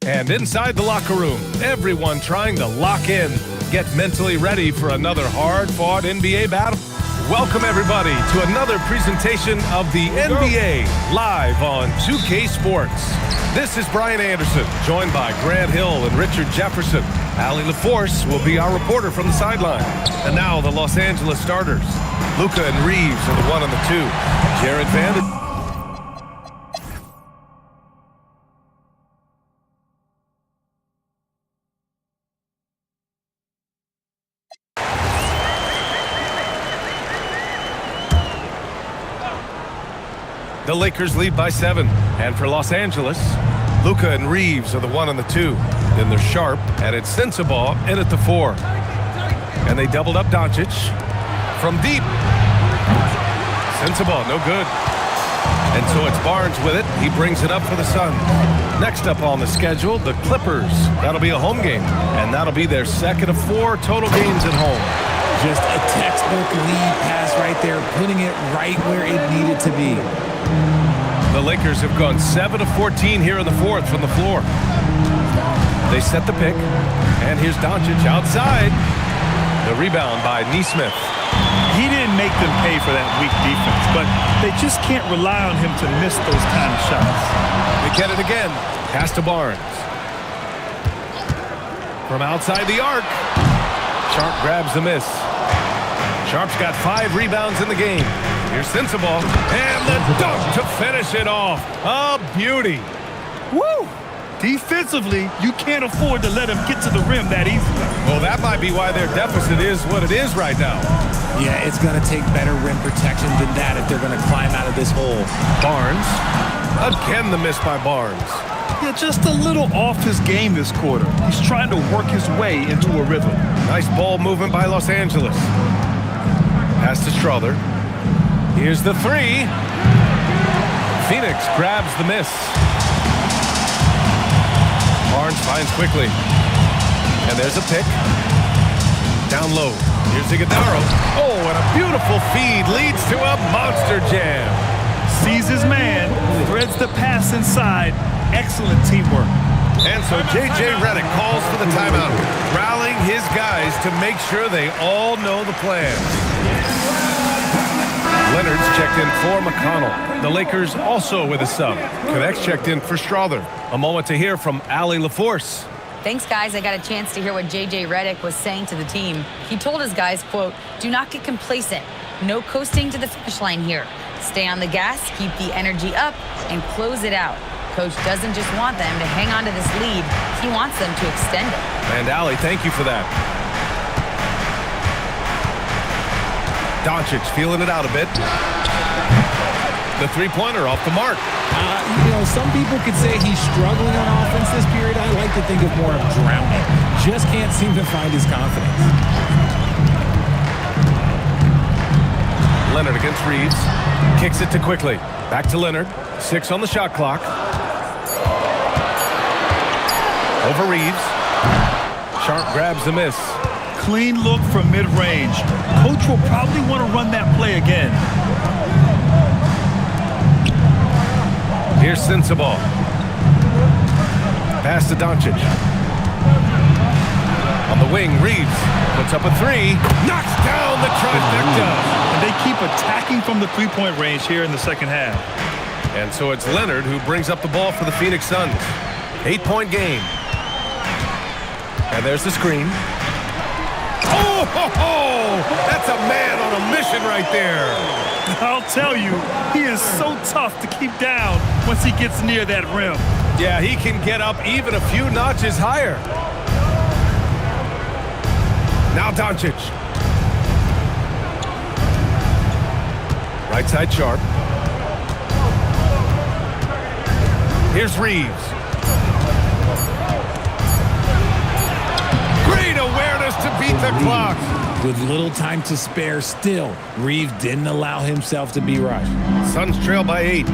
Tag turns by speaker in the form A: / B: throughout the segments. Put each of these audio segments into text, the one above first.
A: And inside the locker room, everyone trying to lock in, get mentally ready for another hard-fought NBA battle. Welcome, everybody, to another presentation of the NBA live on 2K Sports. This is Brian Anderson, joined by Grant Hill and Richard Jefferson. Allie LaForce will be our reporter from the sideline. And now the Los Angeles starters. Luka and Reeves are the 1 and the 2. Jared Vanderbilt. The Lakers lead by 7. And for Los Angeles, Luka and Reeves are the 1 and the 2. Then they're Sharp, and it's Sensabaugh in at the 4. And they doubled up Doncic from deep. Sensabaugh, no good. And so it's Barnes with it. He brings it up for the Suns. Next up on the schedule, the Clippers. That'll be a home game, and that'll be their second of 4 total games at home.
B: Just a textbook lead pass right there, putting it right where it needed to be.
A: The Lakers have gone 7 of 14 here in the 4th from the floor. They set the pick, and here's Doncic outside. The rebound by Nesmith.
C: He didn't make them pay for that weak defense, but they just can't rely on him to miss those kind of shots.
A: They get it again. Pass to Barnes. From outside the arc. Sharp grabs the miss. Sharp's got 5 rebounds in the game. Here's Sensabaugh, and the dunk to finish it off. A beauty.
C: Woo! Defensively, you can't afford to let him get to the rim that easily.
A: Well, that might be why their deficit is what it is right now.
B: Yeah, it's going to take better rim protection than that if they're going to climb out of this hole.
A: Barnes. Again, the miss by Barnes.
C: Yeah, just a little off his game this quarter. He's trying to work his way into a rhythm.
A: Nice ball movement by Los Angeles. Pass to Strother. Here's the 3. Phoenix grabs the miss. Barnes finds quickly. And there's a pick. Down low. Here's Iguodala. Oh, and a beautiful feed leads to a monster jam.
C: Sees his man, threads the pass inside. Excellent teamwork.
A: And so J.J. Redick calls for the timeout, rallying his guys to make sure they all know the plan. Leonard's checked in for McConnell. The Lakers also with a sub. Connect's checked in for Strother. A moment to hear from Allie LaForce.
D: Thanks, guys. I got a chance to hear what J.J. Redick was saying to the team. He told his guys, quote, "Do not get complacent. No coasting to the finish line here. Stay on the gas, keep the energy up, and close it out. Coach doesn't just want them to hang on to this lead. He wants them to extend it."
A: And Allie, thank you for that. Doncic feeling it out a bit. The three-pointer off the mark.
B: Some people could say he's struggling on offense this period. I like to think of more of drowning. Just can't seem to find his confidence.
A: Leonard against Reeves. Kicks it to Quickly. Back to Leonard. 6 on the shot clock. Over Reeves. Sharp grabs the miss.
C: Clean look from mid-range. Coach will probably want to run that play again.
A: Here's Sensabaugh. Pass to Doncic. On the wing, Reeves puts up a 3. Knocks down the trifecta.
C: And they keep attacking from the three-point range here in the second half.
A: And so it's Leonard who brings up the ball for the Phoenix Suns. 8-point game. And there's the screen. Oh, ho, ho! That's a man on a mission right there.
C: I'll tell you, he is so tough to keep down once he gets near that rim.
A: Yeah, he can get up even a few notches higher. Now Doncic. Right side Sharp. Here's Reeves. Great awareness to beat the clock.
B: With little time to spare still, Reeves didn't allow himself to be rushed.
A: Suns trail by 8.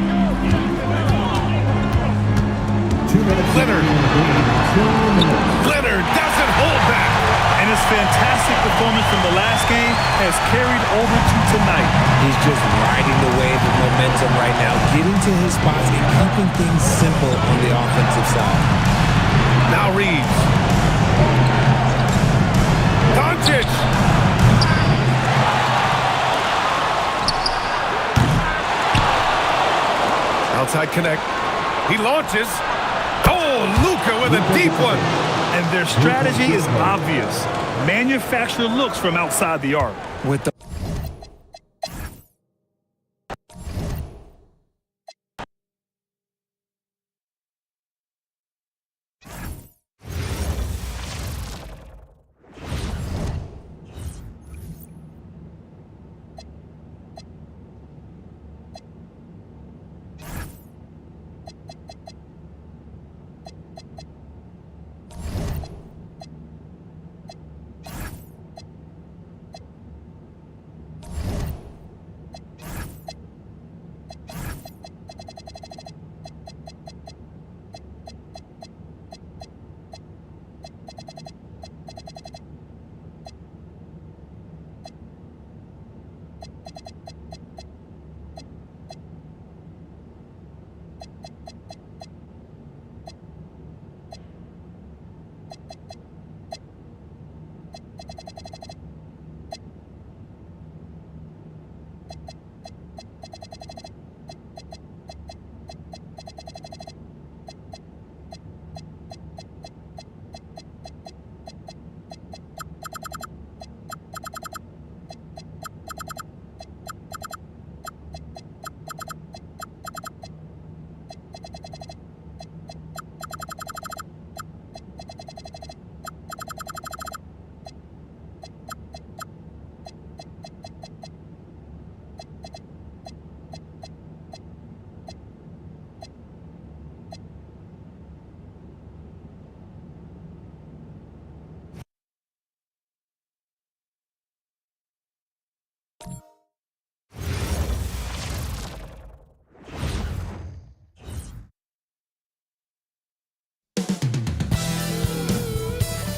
A: Leonard. Leonard doesn't hold back.
C: And his fantastic performance from the last game has carried over to tonight.
B: He's just riding the wave of momentum right now, getting to his spots and keeping things simple on the offensive side.
A: Now Reeves. Doncic. Outside connect. He launches. Oh, Luka with a deep one.
C: And their strategy is obvious. Manufacture looks from outside the arc.
B: With the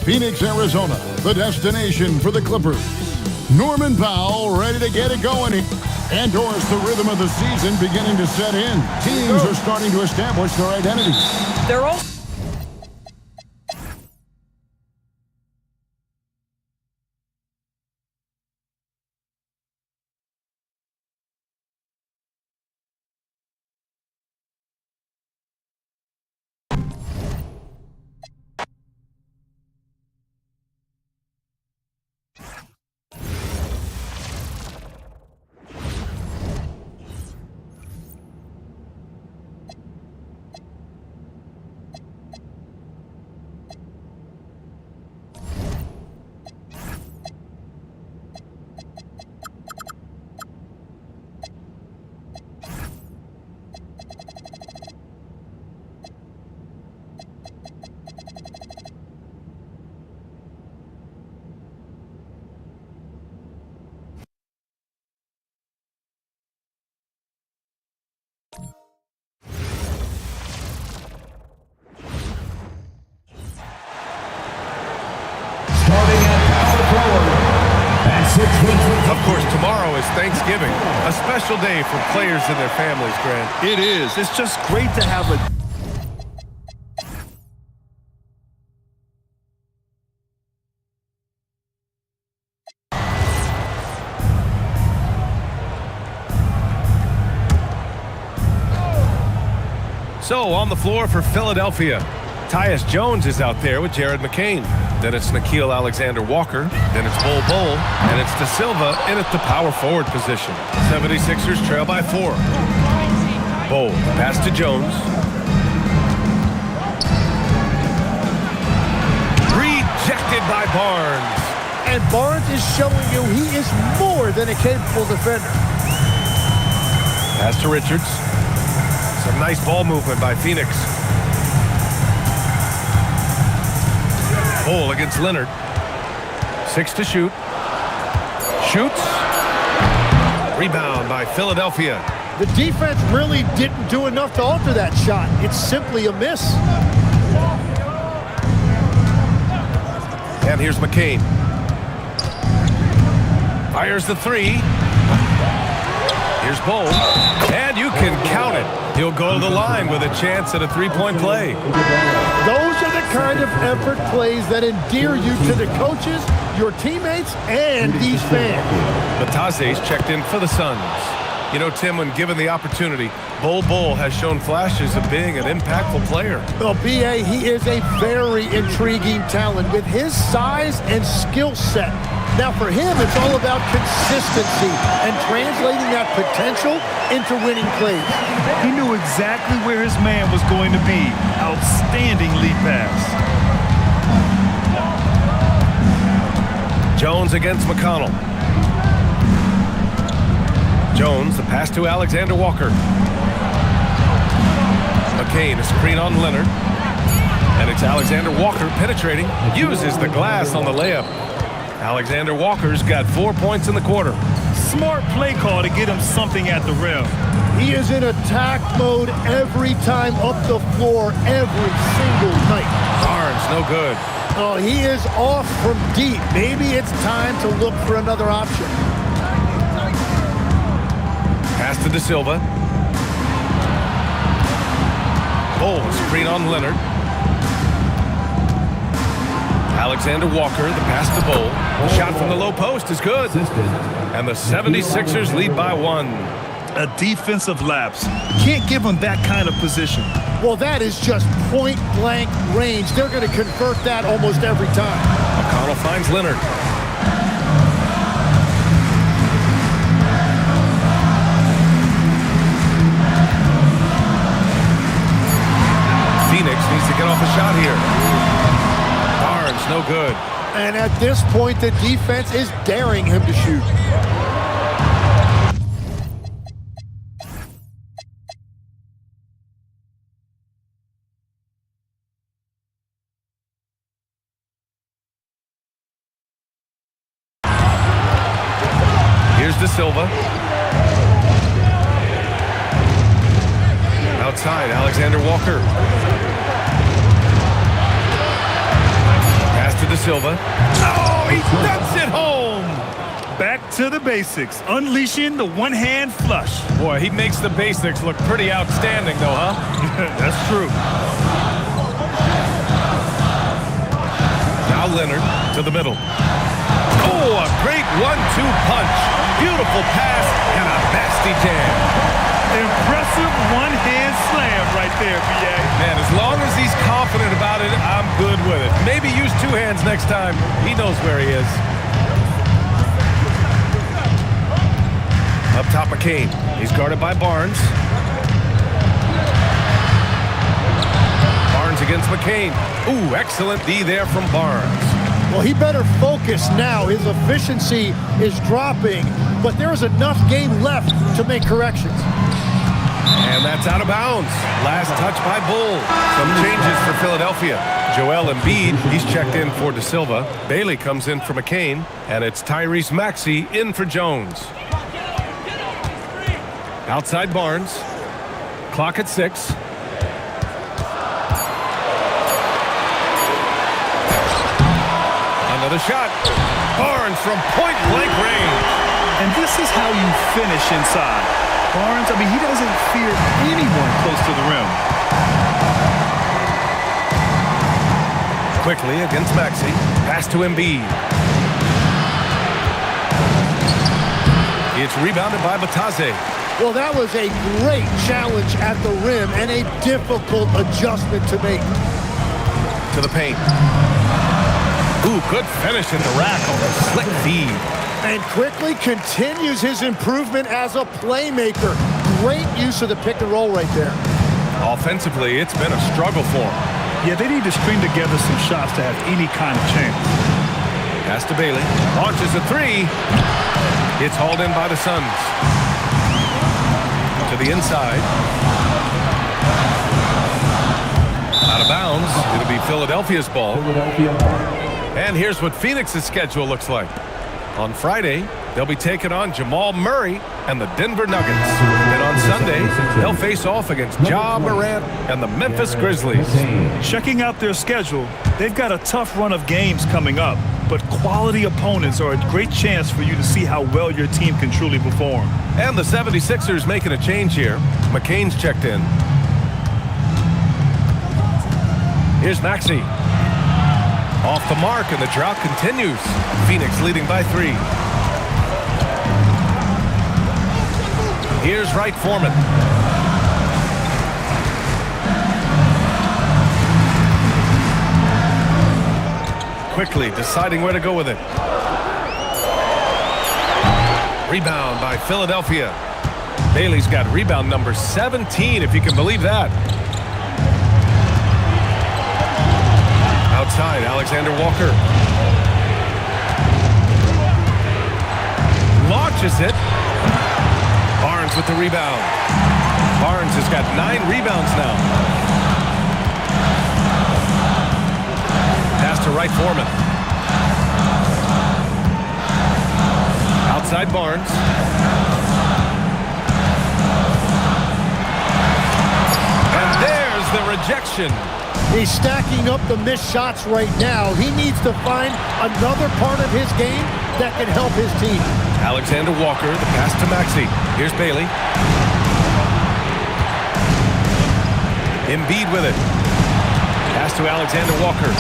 E: Phoenix, Arizona, the destination for the Clippers. Norman Powell ready to get it going. And Doris, the rhythm of the season beginning to set in. Teams are starting to establish their identity.
D: They're all
A: Of course, tomorrow is Thanksgiving, a special day for players and their families, Grant.
C: It is. It's just great to have a...
A: So, on the floor for Philadelphia, Tyus Jones is out there with Jared McCain. Then it's Nickeil Alexander-Walker. Then it's Bol Bol. And it's De Silva in at the power forward position. 76ers trail by 4. Bol, pass to Jones. Rejected by Barnes.
F: And Barnes is showing you he is more than a capable defender.
A: Pass to Richards. Some nice ball movement by Phoenix. Bol against Leonard. 6 to shoot. Shoots. Rebound by Philadelphia.
F: The defense really didn't do enough to alter that shot. It's simply a miss.
A: And here's McCain. Fires the 3. Here's Bull, and you can count it. He'll go to the line with a chance at a three-point play.
F: Those are the kind of effort plays that endear you to the coaches, your teammates, and these fans.
A: Batase's checked in for the Suns. You know, Tim, when given the opportunity, Bull has shown flashes of being an impactful player.
F: Well, B.A., he is a very intriguing talent with his size and skill set. Now, for him, it's all about consistency and translating that potential into winning plays.
C: He knew exactly where his man was going to be. Outstanding lead pass.
A: Jones against McConnell. Jones, the pass to Alexander Walker. McCain, a screen on Leonard. And it's Alexander Walker penetrating. Uses the glass on the layup. Alexander Walker's got 4 points in the quarter.
C: Smart play call to get him something at the rim.
F: He is in attack mode every time up the floor, every single night.
A: Barnes, no good.
F: Oh, he is off from deep. Maybe it's time to look for another option.
A: Pass to De Silva. Bull, screen on Leonard. Alexander Walker, the pass to Bull. The shot from the low post is good. And the 76ers lead by 1.
C: A defensive lapse. Can't give him that kind of position.
F: Well, that is just point-blank range. They're going to convert that almost every time.
A: McConnell finds Leonard. Phoenix needs to get off a shot here. Barnes, no good.
F: And at this point, the defense is daring him to shoot.
A: Here's De Silva. Outside, Alexander Walker. Pass to De Silva. Oh, he dumps it home!
C: Back to the basics. Unleashing the one-hand flush.
A: Boy, he makes the basics look pretty outstanding, though, huh?
C: That's true.
A: Now Leonard to the middle. Oh, a great 1-2 punch. Beautiful pass and a nasty jam.
C: Impressive one-hand slam right there, B.A.
A: Man, as long as he's confident about it, I'm good with it. Maybe use 2 hands next time. He knows where he is. Up top, McCain. He's guarded by Barnes. Barnes against McCain. Ooh, excellent D there from Barnes.
F: Well, he better focus now. His efficiency is dropping, but there is enough game left to make corrections.
A: And that's out of bounds. Last touch by Bull. Some changes for Philadelphia. Joel Embiid, he's checked in for De Silva. Bailey comes in for McCain. And it's Tyrese Maxey in for Jones. Outside Barnes. Clock at 6. Another shot. Barnes from point-blank range.
C: And this is how you finish inside. Barnes, I mean, he doesn't fear anyone close to the rim.
A: Quickly against Maxey. Pass to Embiid. It's rebounded by Batase.
F: Well, that was a great challenge at the rim and a difficult adjustment to make.
A: To the paint. Ooh, good finish in the rack on the slick feed.
F: And quickly continues his improvement as a playmaker. Great use of the pick and roll right there.
A: Offensively, it's been a struggle for him.
C: Yeah, they need to string together some shots to have any kind of chance.
A: Pass to Bailey. Launches a 3. It's hauled in by the Suns. To the inside. Out of bounds. It'll be Philadelphia's ball. And here's what Phoenix's schedule looks like. On Friday, they'll be taking on Jamal Murray and the Denver Nuggets. Then on Sunday, they'll face off against Ja Morant and the Memphis Grizzlies.
C: Checking out their schedule, they've got a tough run of games coming up. but quality opponents are a great chance for you to see how well your team can truly perform.
A: And the 76ers making a change here. McCain's checked in. Here's Maxey. Off the mark, and the drought continues. Phoenix leading by 3. Here's Wright Foreman. Quickly deciding where to go with it. Rebound by Philadelphia. Bailey's got rebound number 17, if you can believe that. Outside, Alexander Walker. Launches it. Barnes with the rebound. Barnes has got 9 rebounds now. Pass to Wright Foreman. Outside Barnes. And there's the rejection.
F: He's stacking up the missed shots right now. He needs to find another part of his game that can help his team.
A: Alexander Walker, the pass to Maxey. Here's Bailey. Embiid with it. Pass to Alexander Walker.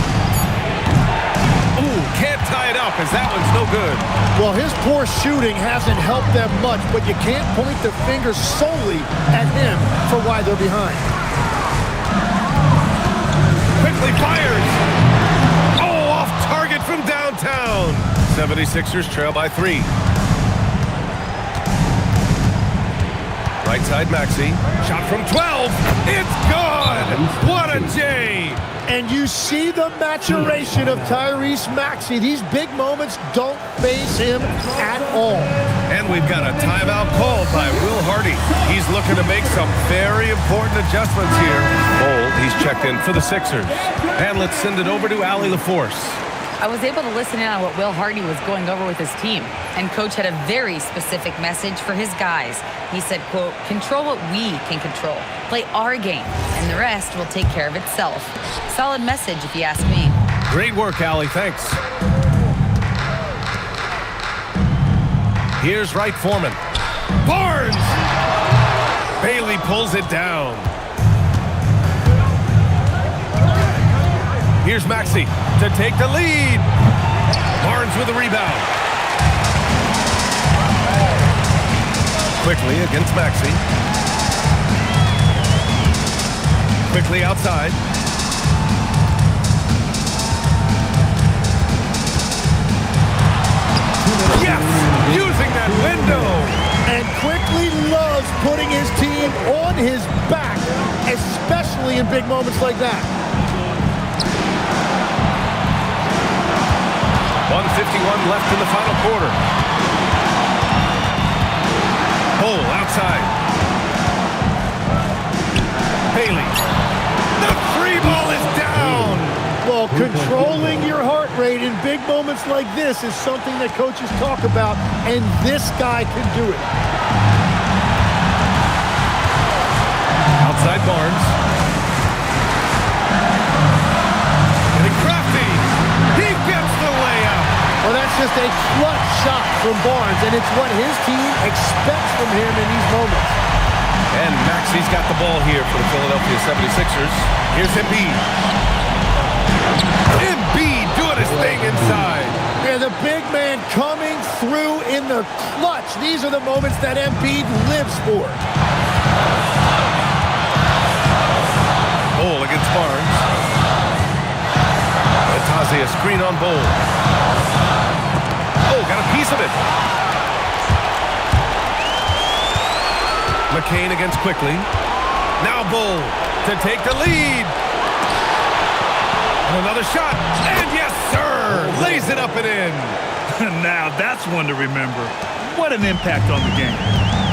A: Ooh, can't tie it up as that one's no good.
F: Well, his poor shooting hasn't helped them much, but you can't point the finger solely at him for why they're behind.
A: Quickly fires. Oh, off target from downtown. 76ers trail by 3. Right side Maxey. Shot from 12. It's good. What a J.
F: And you see the maturation of Tyrese Maxey. These big moments don't faze him at all.
A: And we've got a timeout called by Will Hardy. He's looking to make some very important adjustments here. Bold, he's checked in for the Sixers. And let's send it over to Allie LaForce.
D: I was able to listen in on what Will Hardy was going over with his team, and Coach had a very specific message for his guys. He said, quote, control what we can control, play our game, and the rest will take care of itself. Solid message, if you ask me.
A: Great work, Allie. Thanks. Here's Wright Foreman. Barnes! Bailey pulls it down. Here's Maxey to take the lead. Barnes with the rebound. Quickly against Maxey. Quickly outside. Yes! Using that window!
F: And quickly loves putting his team on his back, especially in big moments like that.
A: 1:51 left in the final quarter. Cole outside. Bailey. The 3 ball is down.
F: Well, controlling your heart rate in big moments like this is something that coaches talk about, and this guy can do it.
A: Outside Barnes. Getting crafty. He gets the layup.
F: Well, that's just a clutch shot from Barnes, and it's what his team expects from him in these moments.
A: And Maxey's got the ball here for the Philadelphia 76ers. Here's Embiid. Embiid doing his thing inside.
F: And the big man coming through in the clutch. These are the moments that Embiid lives for.
A: Bol against Barnes. Atazia screen on Bol. Oh, got a piece of it. McCain against Quickly. Now Bol to take the lead. And another shot. And yes, sir. Lays it up and in.
C: Now that's one to remember. What an impact on the game.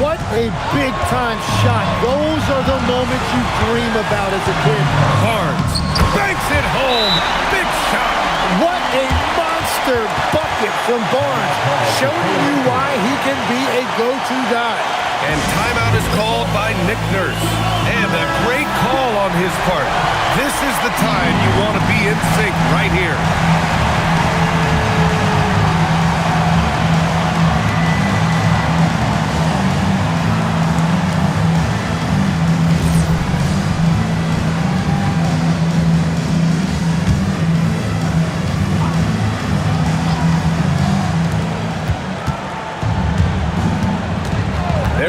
F: What a big-time shot. Those are the moments you dream about as a kid.
A: Barnes banks it home. Big shot.
F: What a monster bucket from Barnes, showing you why he can be a go-to guy.
A: And timeout is called by Nick Nurse. And a great call on his part. This is the time you want to be in sync right here.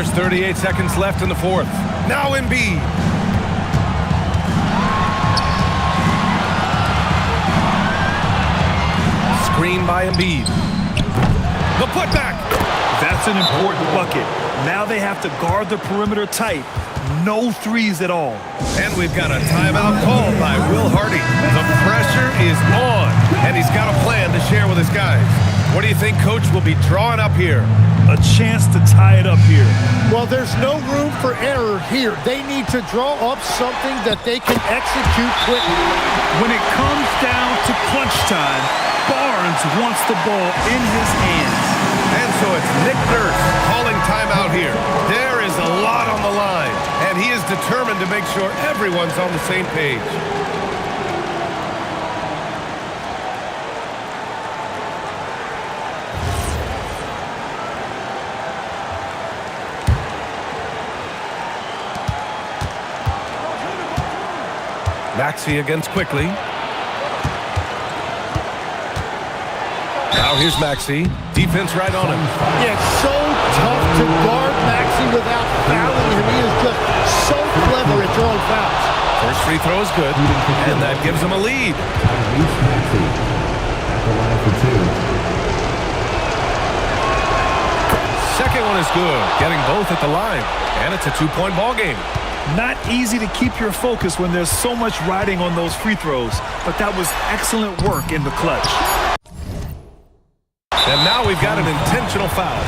A: There's 38 seconds left in the fourth. Now Embiid. Screen by Embiid. The putback.
C: That's an important bucket. Now they have to guard the perimeter tight. No threes at all.
A: And we've got a timeout called by Will Hardy. The pressure is on, and he's got a plan to share with his guys. What do you think Coach will be drawing up here?
C: A chance to tie it up here.
F: Well, there's no room for error here. They need to draw up something that they can execute quickly.
C: When it comes down to crunch time, Barnes wants the ball in his hands.
A: And so it's Nick Nurse calling timeout here. There is a lot on the line, and he is determined to make sure everyone's on the same page. Maxey against Quickly. Now here's Maxey. Defense right on him.
F: Yeah, it's so tough to guard Maxey without fouling him. He is just so clever at drawing fouls.
A: First free throw is good, and that gives him a lead. Second one is good, getting both at the line, and it's a two-point ball game.
C: Not easy to keep your focus when there's so much riding on those free throws, but that was excellent work in the clutch.
A: And now we've got an intentional foul.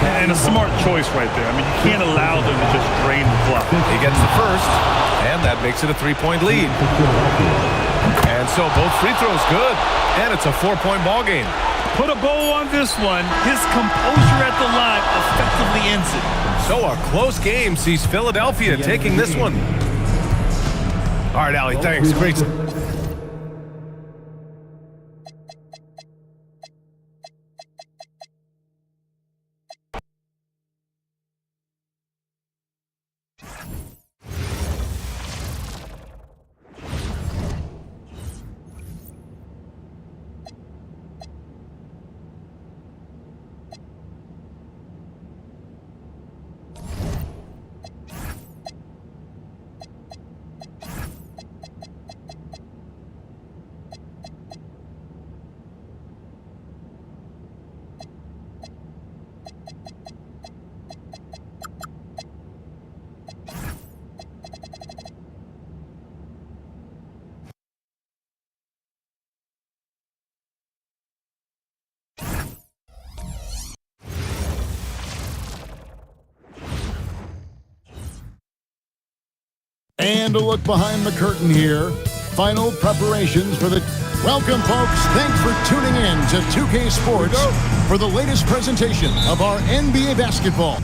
C: And a smart choice right there. I mean, you can't allow them to just drain the clock.
A: He gets the first, and that makes it a three-point lead. And so both free throws good, and it's a four-point ball game.
C: Put a bow on this one. His composure at the line effectively ends it.
A: So a close game sees Philadelphia taking this one. All right, Allie, thanks. Great.
E: And a look behind the curtain here. Final preparations for the... Welcome, folks. Thanks for tuning in to 2K Sports for the latest presentation of our NBA basketball.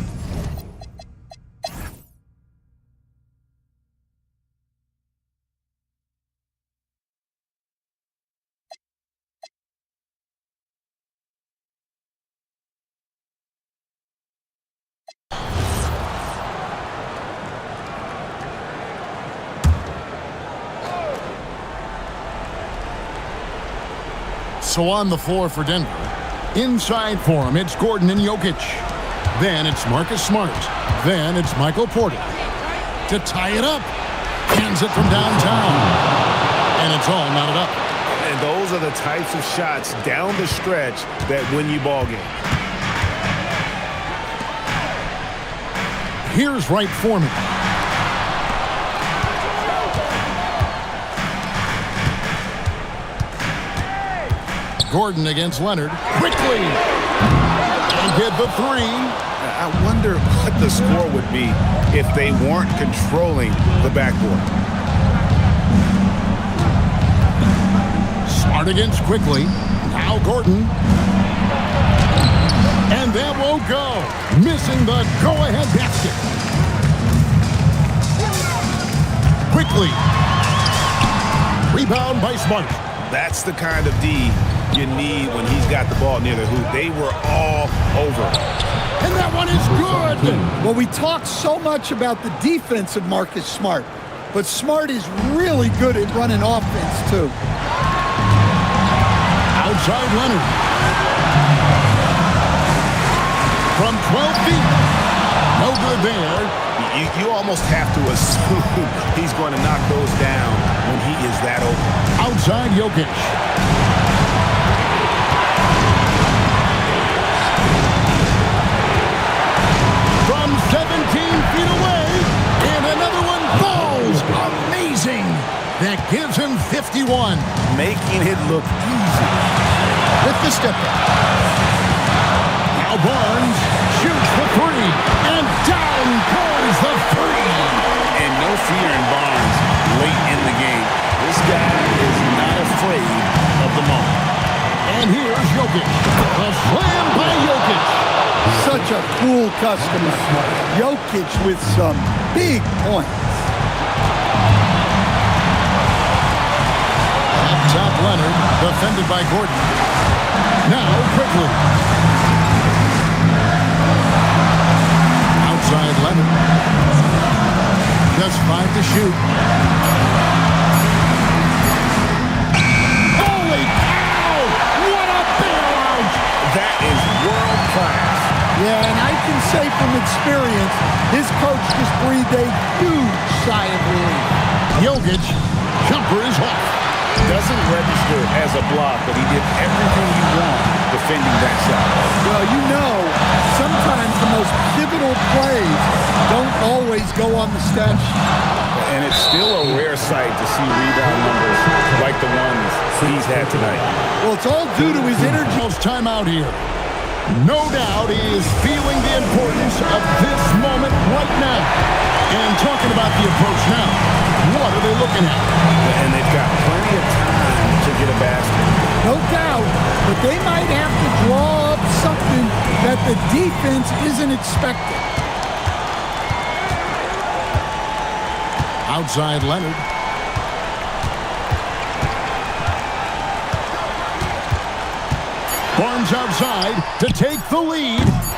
E: So on the floor for Denver. Inside for him, it's Gordon and Jokic. Then it's Marcus Smart. Then it's Michael Porter. To tie it up. Hands it from downtown. And it's all knotted up.
G: And those are the types of shots down the stretch that win you ball games.
E: Here's Wright Foreman. Gordon against Leonard. Quickly. And get the three.
G: I wonder what the score would be if they weren't controlling the backboard.
E: Smart against Quickly. Now Gordon. And that won't go. Missing the go-ahead basket. Quickly. Rebound by Smart.
G: That's the kind of D you need when he's got the ball near the hoop. They were all over.
E: And that one is good.
H: Well, we talk so much about the defense of Marcus Smart, but Smart is really good at running offense, too.
E: Outside Leonard. From 12 feet. No good there.
G: You almost have to assume he's going to knock those down when he is that open.
E: Outside Jokic. From 17 feet away, and another one falls. Amazing. That gives him 51.
G: Making it look easy.
E: With the step back. Now Barnes shoots the three, and down goes the three.
G: And no fear in Barnes late in the game. This guy is not afraid of the moment.
E: And here's Jokic. A slam by Jokic.
H: Such a cool customer. Jokic with some big points.
E: Up top, Leonard, defended by Gordon. Now, quickly. Outside Leonard. Just 5 to shoot. Holy cow! What a bailout!
G: That is world class.
H: Yeah, and I can say from experience, his coach just breathed a huge sigh of relief.
E: Jokic, jumper is off.
G: Doesn't register as a block, but he did everything he wanted defending that shot.
H: Well, you know, sometimes the most pivotal plays don't always go on the stat sheet.
G: And it's still a rare sight to see rebound numbers like the ones he's had tonight.
H: Well, it's all due to his energy.
E: Timeout here. No doubt he is feeling the importance of this moment right now. And talking about the approach now, what are they looking at?
G: And they've got plenty of time to get a basket.
H: No doubt, but they might have to draw up something that the defense isn't expecting.
E: Outside Leonard. Barnes outside to take the lead.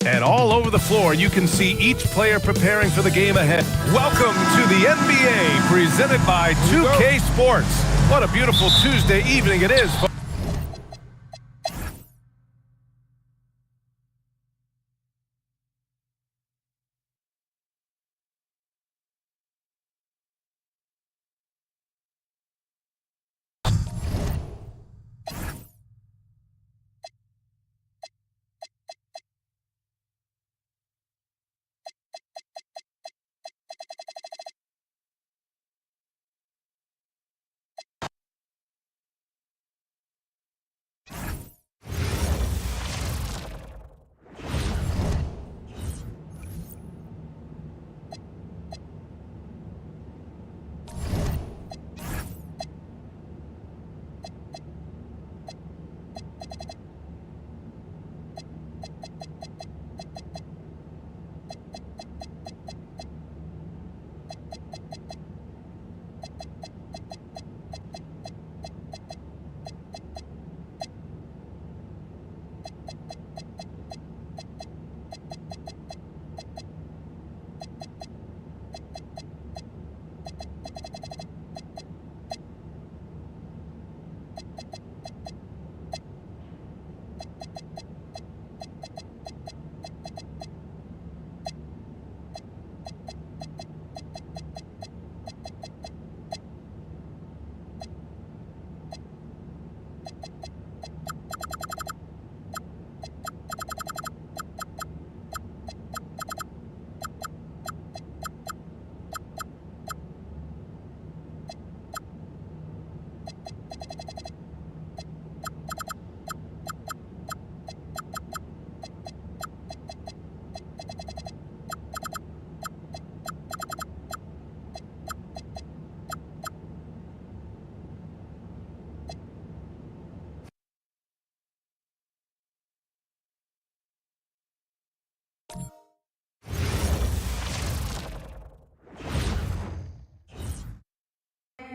A: And all over the floor, you can see each player preparing for the game ahead. Welcome to the NBA, presented by 2K Sports. What a beautiful Tuesday evening it is, folks.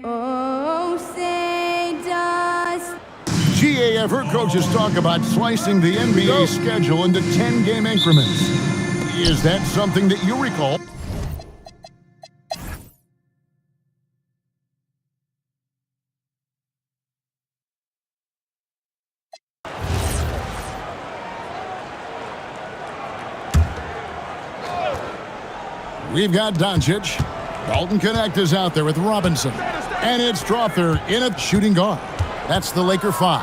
I: Oh, say does.
E: GA, I've heard coaches talk about slicing the NBA schedule into 10-game increments. Is that something that you recall? We've got Doncic. Dalton Connect is out there with Robinson. And it's Strother in a shooting guard. That's the Laker 5.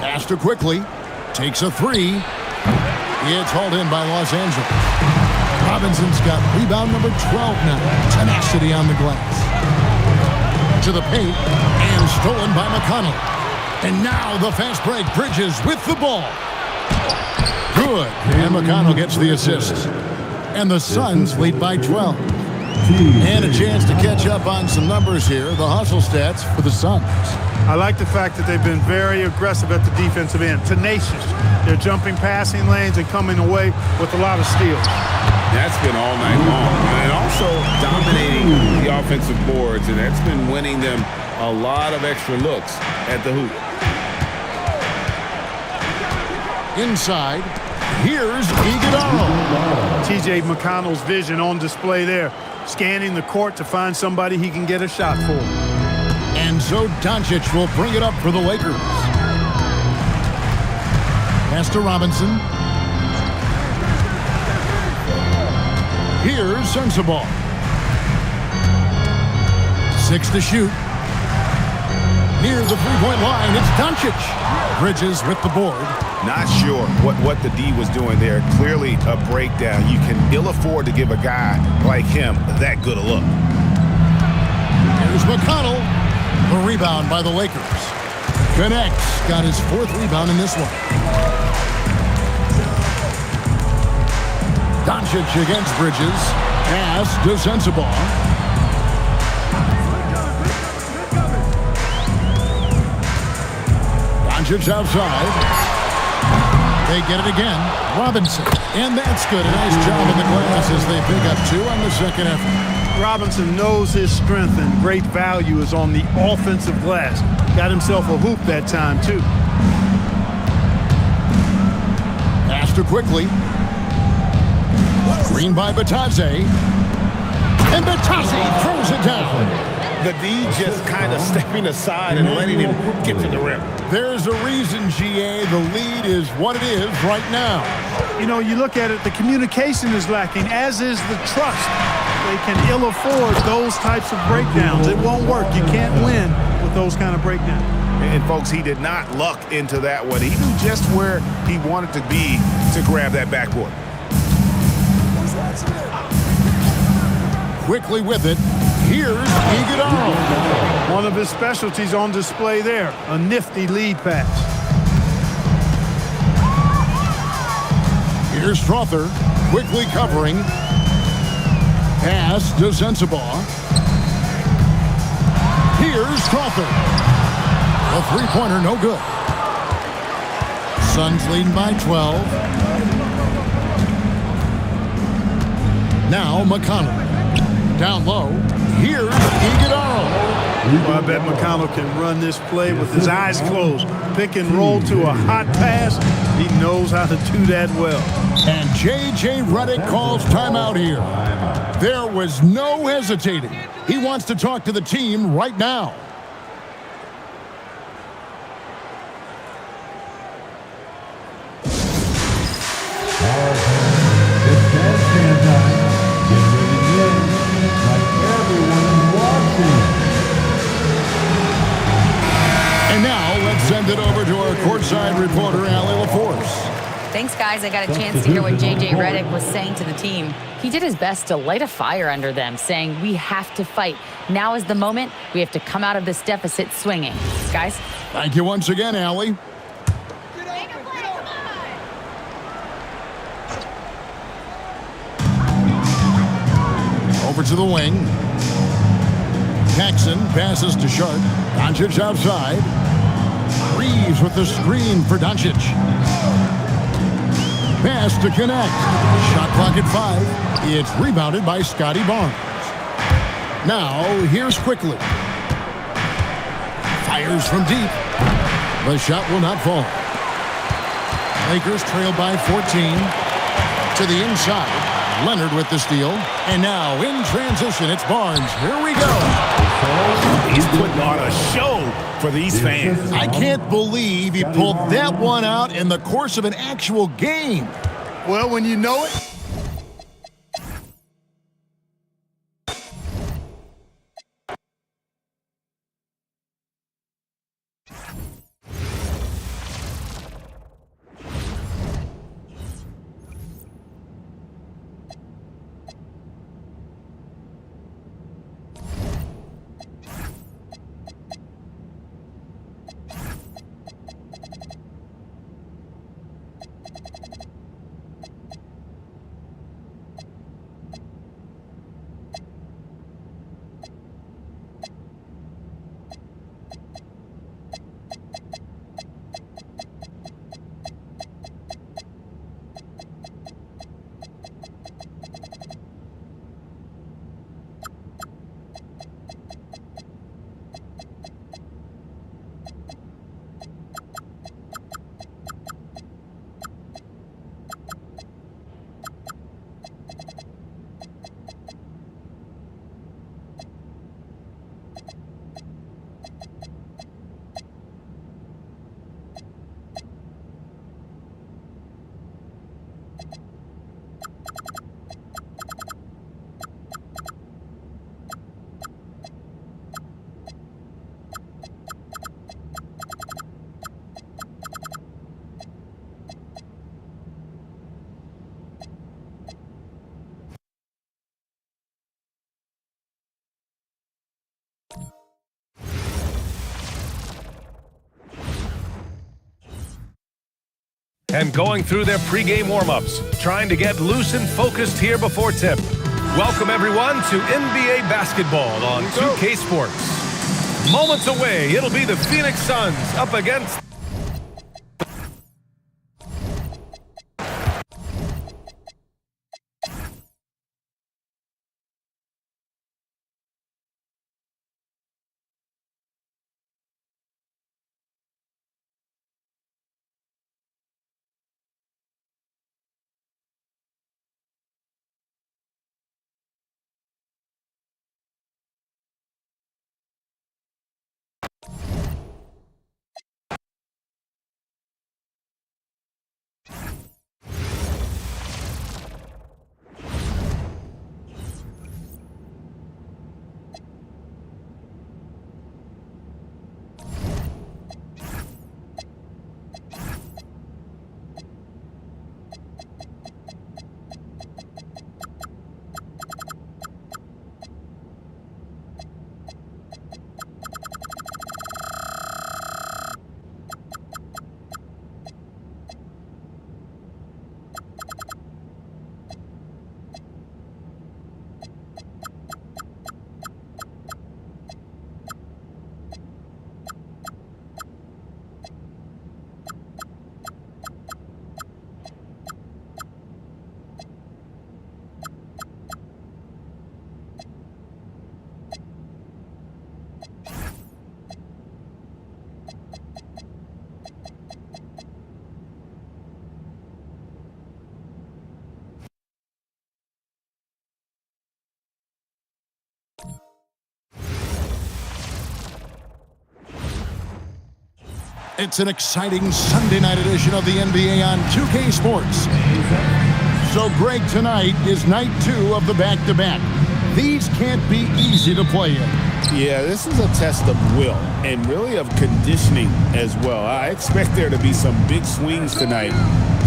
E: Pass to quickly. Takes a three. It's hauled in by Los Angeles. Robinson's got rebound number 12 now. Tenacity on the glass. To the paint. And stolen by McConnell. And now the fast break. Bridges with the ball. Good. And McConnell gets the assist. And the Suns lead by 12. And a chance to catch up on some numbers here. The hustle stats for the Suns.
C: I like the fact that they've been very aggressive at the defensive end. Tenacious. They're jumping passing lanes and coming away with a lot of steals.
G: That's been all night long. And also dominating the offensive boards. And that's been winning them a lot of extra looks at the hoop.
E: Inside. Here's Iguodala.
C: T.J. McConnell's vision on display there. Scanning the court to find somebody he can get a shot for.
E: And so Doncic will bring it up for the Lakers. Pass to Robinson. Here's Sensabaugh. 6 to shoot. Near the three-point line, it's Doncic. Bridges with the board.
J: Not sure what the D was doing there. Clearly a breakdown. You can ill afford to give a guy like him that good a look.
E: Here's McConnell. The rebound by the Lakers. Connects. Got his 4th rebound in this one. Doncic against Bridges. Pass to Sensabaugh. Doncic outside. They get it again. Robinson. And that's good. A nice job in the glass as they pick up 2 on the second effort.
C: Robinson knows his strength and great value is on the offensive glass. Got himself a hoop that time, too.
E: Pass to quickly. Green by Batadze. And Batadze throws it down.
J: The D just kind of stepping aside and letting him get to the rim.
E: There's a reason, GA. The lead is what it is right now.
C: You know, you look at it, the communication is lacking, as is the trust. They can ill afford those types of breakdowns. It won't work. You can't win with those kind of breakdowns.
J: And folks, he did not luck into that one. He knew just where he wanted to be to grab that backboard.
E: Quickly with it. Here's Iguodala.
C: One of his specialties on display there. A nifty lead pass.
E: Here's Strother. Quickly covering. Pass to Sensabaugh. Here's Strother. A three-pointer, no good. Suns leading by 12. Now McConnell. Down low. Here's Iguodala.
C: Well, I bet McConnell can run this play with his eyes closed. Pick and roll to a hot pass. He knows how to do that well.
E: And J.J. Redick calls timeout here. There was no hesitating. He wants to talk to the team right now. And now let's send it over to our courtside reporter, Allie LaForce.
D: Thanks, guys. I got a chance to hear what J.J. Redick was saying to the team. He did his best to light a fire under them, saying, we have to fight. Now is the moment. We have to come out of this deficit swinging. Guys?
E: Thank you once again, Allie. Over to the wing. Jackson passes to Sharp. Doncic outside. Reeves with the screen for Doncic. Pass to Connect. Shot clock at 5. It's rebounded by Scotty Barnes. Now, here's Quickly. Fires from deep. The shot will not fall. Lakers trail by 14. To the inside. Leonard with the steal. And now, in transition, it's Barnes. Here we go.
J: He's putting on a show for these fans.
E: I can't believe he pulled that one out in the course of an actual game.
H: Well, when you know it.
A: And going through their pregame warm-ups, trying to get loose and focused here before tip. Welcome, everyone, to NBA basketball on 2K Sports. Moments away, it'll be the Phoenix Suns up against...
E: It's an exciting Sunday night edition of the NBA on 2K Sports. So, Greg, tonight is night 2 of the back-to-back. These can't be easy to play in.
G: Yeah, this is a test of will and really of conditioning as well. I expect there to be some big swings tonight.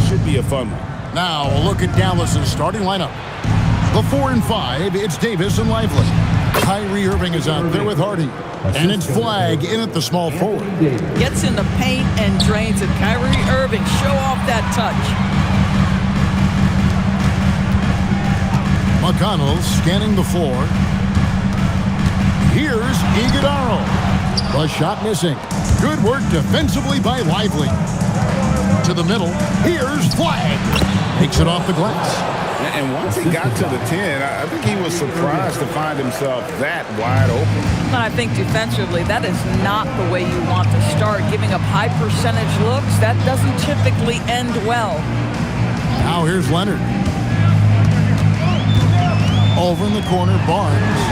G: Should be a fun one.
E: Now, a look at Dallas's starting lineup. The 4 and 5, it's Davis and Lively. Kyrie Irving is out there with Hardy. And it's Flag in at the small forward.
K: Gets in the paint and drains it. Kyrie Irving, show off that touch.
E: McConnell scanning the floor. Here's Iguodala. The shot missing. Good work defensively by Lively. To the middle. Here's Flag. Takes it off the glass.
G: And once he got to the 10, I think he was surprised to find himself that wide open.
K: But I think defensively, that is not the way you want to start. Giving up high percentage looks, that doesn't typically end well.
E: Now here's Leonard. Over in the corner, Barnes.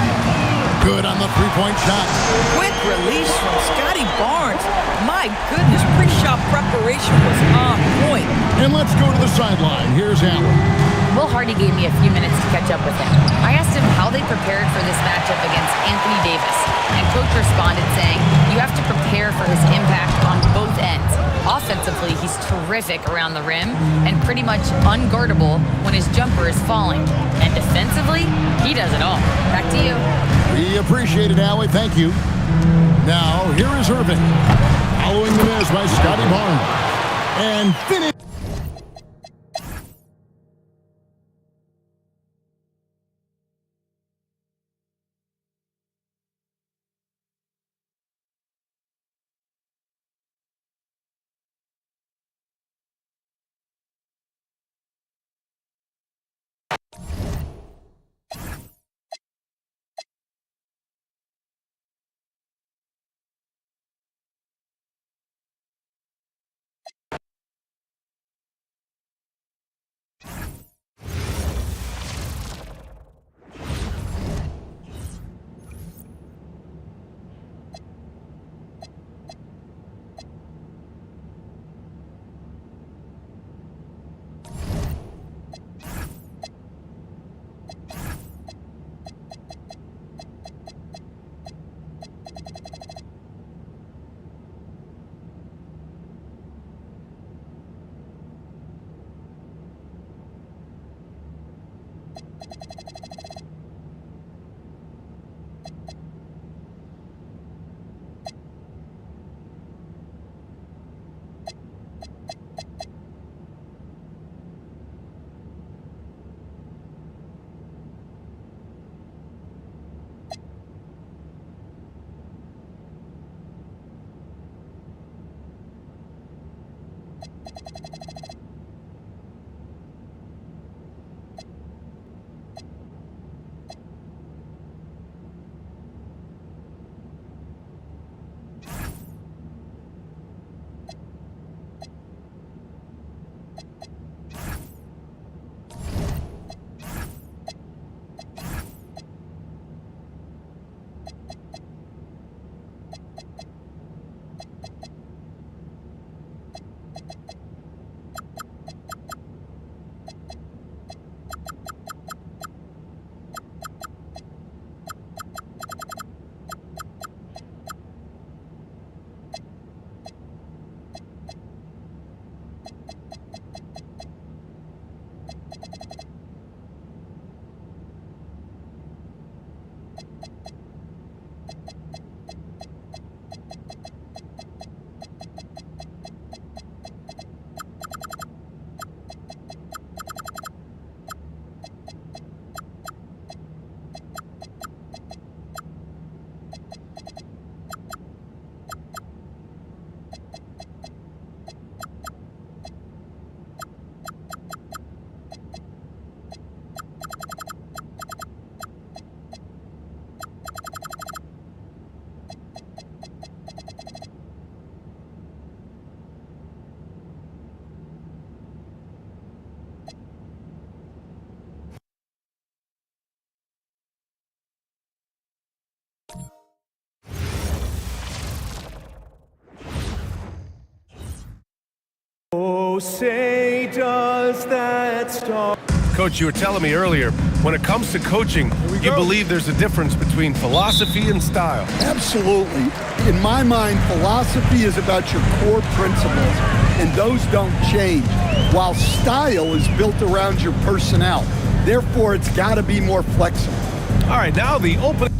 E: Good on the three-point shot.
K: Quick release from Scotty Barnes. My goodness, pre-shot preparation was on point.
E: And let's go to the sideline. Here's Allen.
D: Will Hardy gave me a few minutes to catch up with him. I asked him how they prepared for this matchup against Anthony Davis, and Coach responded saying, you have to prepare for his impact on both ends. Offensively, he's terrific around the rim and pretty much unguardable when his jumper is falling. And defensively, he does it all. Back to you.
E: We appreciate it, Allie. Thank you. Now, here is Irving. Following the miss by Scotty Barnes. And finish.
L: Oh, say does that star.
A: Coach, you were telling me earlier, when it comes to coaching, you believe there's a difference between philosophy and style.
H: Absolutely. In my mind, philosophy is about your core principles, and those don't change, while style is built around your personnel. Therefore, it's got to be more flexible.
A: All right, now the opening.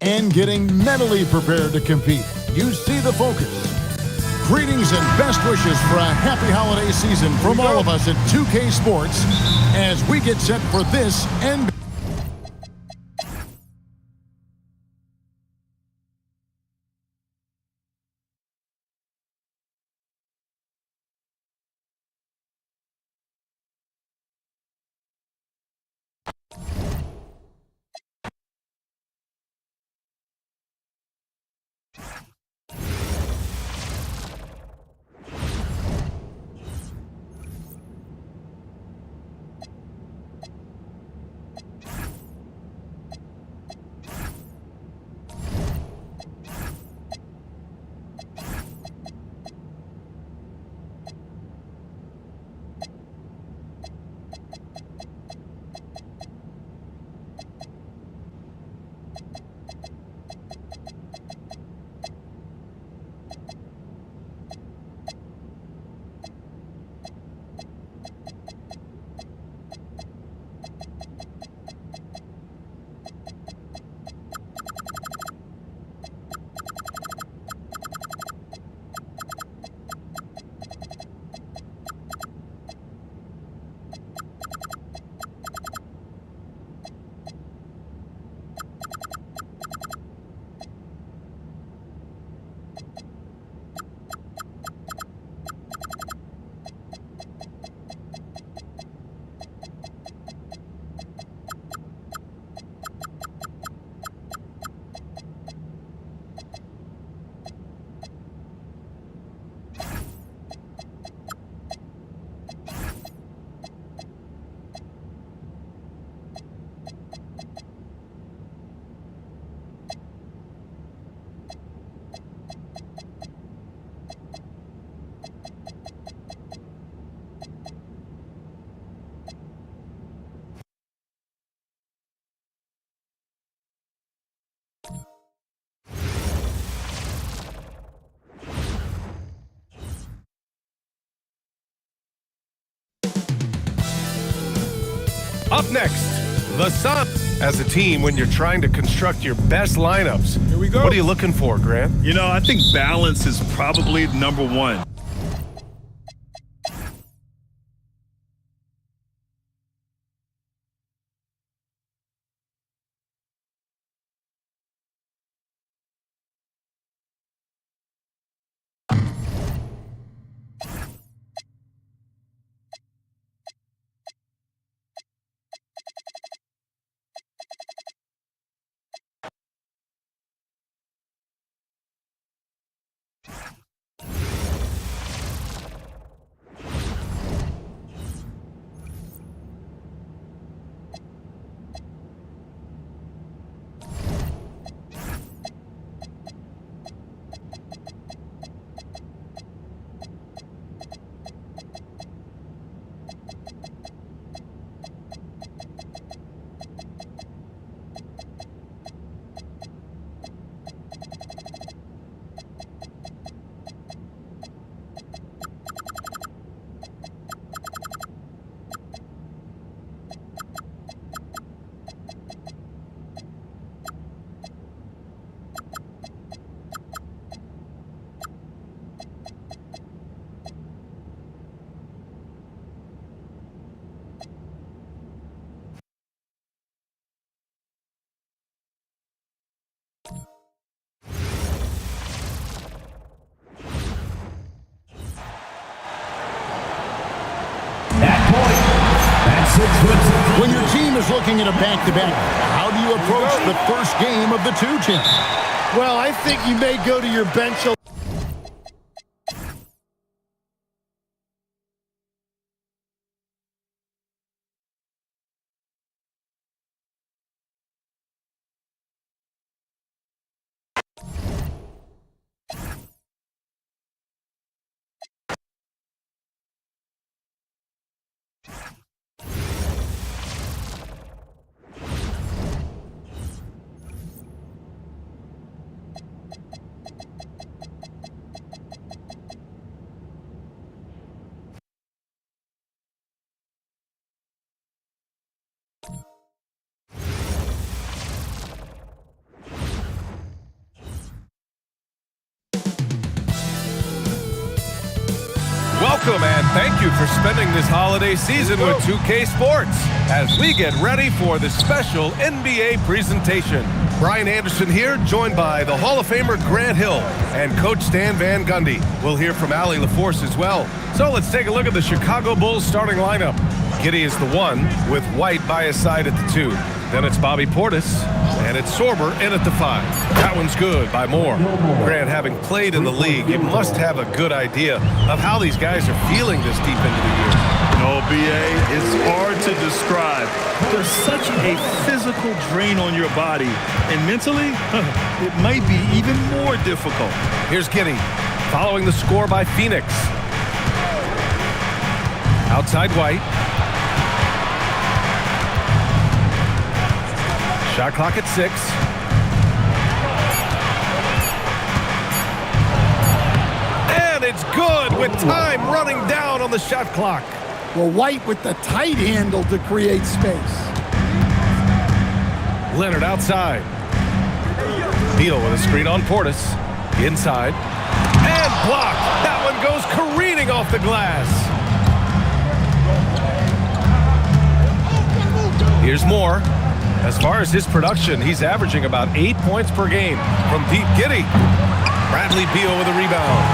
E: And getting mentally prepared to compete. You see the focus. Greetings and best wishes for a happy holiday season from all of us at 2K Sports as we get set for this NBA.
A: Up next, the SUNS. As a team, when you're trying to construct your best lineups,
J: here we go.
A: What are you looking for, Grant?
M: You know, I think balance is probably number one.
E: When your team is looking at a back-to-back, how do you approach the first game of the two, Tim?
F: Well, I think you may go to your bench a
A: Welcome and thank you for spending this holiday season with 2K Sports as we get ready for the special NBA presentation. Brian Anderson here, joined by the Hall of Famer Grant Hill and Coach Stan Van Gundy. We'll hear from Allie LaForce as well. So let's take a look at the Chicago Bulls starting lineup. Giddey is the 1 with White by his side at the 2. Then it's Bobby Portis, and it's Sorber in at the 5. That one's good by Moore. Grant, having played in the league, you must have a good idea of how these guys are feeling this deep into the year.
M: No, BA, it's hard to describe. There's such a physical drain on your body, and mentally, it might be even more difficult.
A: Here's Giddey, following the score by Phoenix. Outside White. Shot clock at 6. And it's good with time running down on the shot clock.
H: Well, White with the tight handle to create space.
A: Leonard outside. Beal with a screen on Portis. Inside. And blocked. That one goes careening off the glass. Here's Moore. As far as his production, he's averaging about 8 points per game from deep. Giddey. Bradley Beal with a rebound.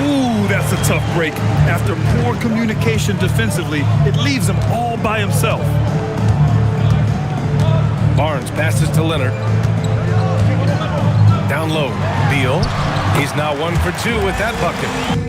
M: Ooh, that's a tough break. After poor communication defensively, it leaves him all by himself.
A: Barnes passes to Leonard. Down low. Beal. He's now 1 for 2 with that bucket.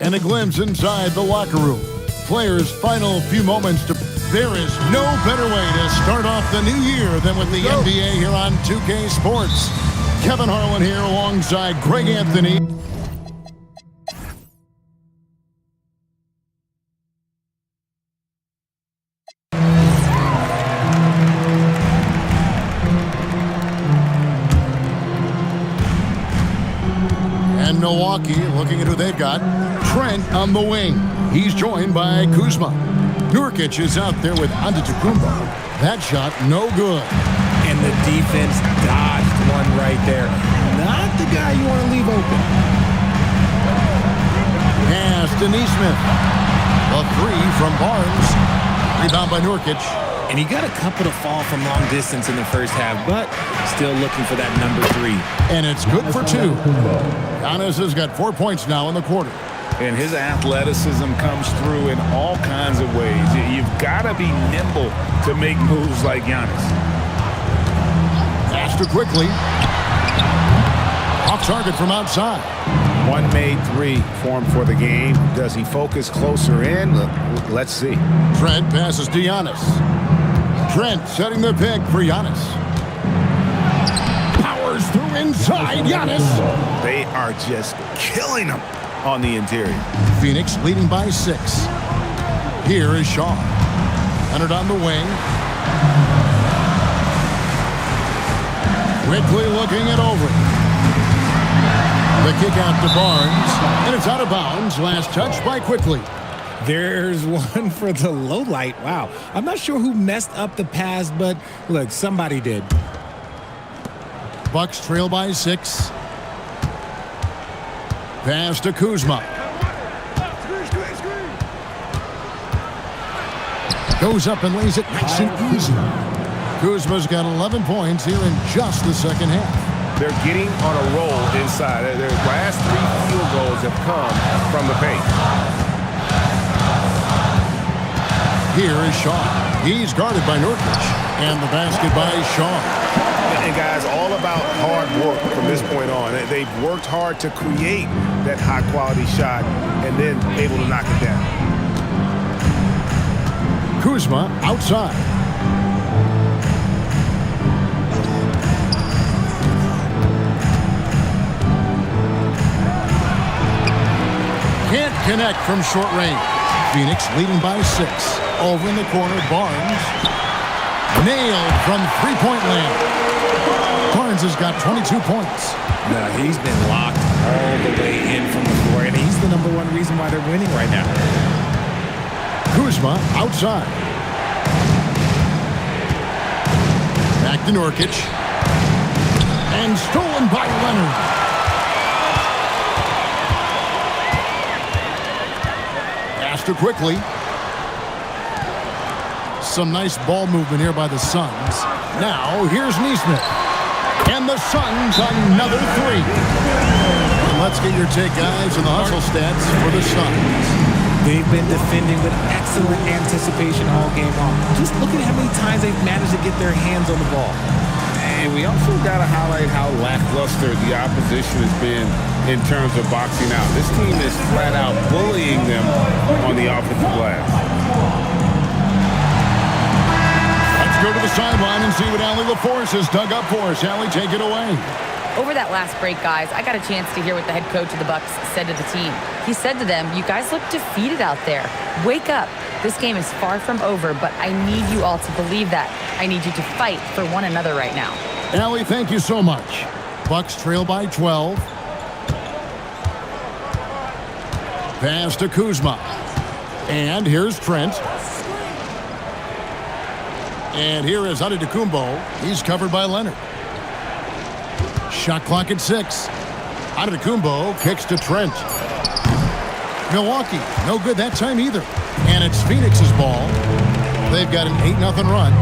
E: And a glimpse inside the locker room. Players' final few moments to... There is no better way to start off the new year than with the NBA here on 2K Sports. Kevin Harlan here alongside Greg Anthony. And Milwaukee looking at who they've got. Trent on the wing. He's joined by Kuzma. Nurkic is out there with Antetokounmpo. That shot, no good.
B: And the defense dodged one right there. Not the guy you want to leave open.
E: Pass to Neesmith. A three from Barnes. Rebound by Nurkic.
B: And he got a couple to fall from long distance in the first half, but still looking for that number 3.
E: And it's good for 2. Giannis has got 4 points now in the quarter.
G: And his athleticism comes through in all kinds of ways. You've got to be nimble to make moves like Giannis.
E: Faster quickly. Off target from outside.
G: One made 3 for him for the game. Does he focus closer in? Let's see.
E: Trent passes to Giannis. Trent setting the pick for Giannis. Powers through inside. Giannis.
G: They are just killing him on the interior.
E: Phoenix leading by 6. Here is Shaw. Leonard on the wing. Quickly looking it over. The kick out to Barnes. And it's out of bounds. Last touch by Quickly.
B: There's one for the low light. Wow. I'm not sure who messed up the pass, but look, somebody did.
E: Bucks trail by 6. Pass to Kuzma. Goes up and lays it nice and easy. Kuzma's got 11 points here in just the second half.
G: They're getting on a roll inside. Their last 3 field goals have come from the paint.
E: Here is Shaw. He's guarded by Nurkic. And the basket by Shaw.
G: And guys, all about hard work from this point on. They've worked hard to create that high-quality shot and then able to knock it down.
E: Kuzma outside. Can't connect from short range. Phoenix leading by 6. Over in the corner, Barnes. Nailed from three-point land. Barnes has got 22 points.
B: Now, he's been locked all the way in from the floor, and he's the number 1 reason why they're winning right now.
E: Kuzma outside. Back to Nurkic. And stolen by Leonard. Faster quickly. Some nice ball movement here by the Suns. Now, here's Neesmith. And the Suns another 3. And let's get your take, guys, on the hustle stats for the Suns.
B: They've been defending with excellent anticipation all game long. Just look at how many times they've managed to get their hands on the ball.
G: And we also got to highlight how lackluster the opposition has been in terms of boxing out. This team is flat out bullying them on the offensive glass.
E: Go to the sideline and see what Allie LaForce has dug up for us. Allie, take it away.
D: Over that last break, guys, I got a chance to hear what the head coach of the Bucks said to the team. He said to them, you guys look defeated out there. Wake up. This game is far from over, but I need you all to believe that. I need you to fight for one another right now.
E: Allie, thank you so much. Bucks trail by 12. Pass to Kuzma. And here's Trent. And here is Antetokounmpo. He's covered by Leonard. Shot clock at 6. Antetokounmpo kicks to Trent. Milwaukee, no good that time either. And it's Phoenix's ball. They've got an 8-0 run.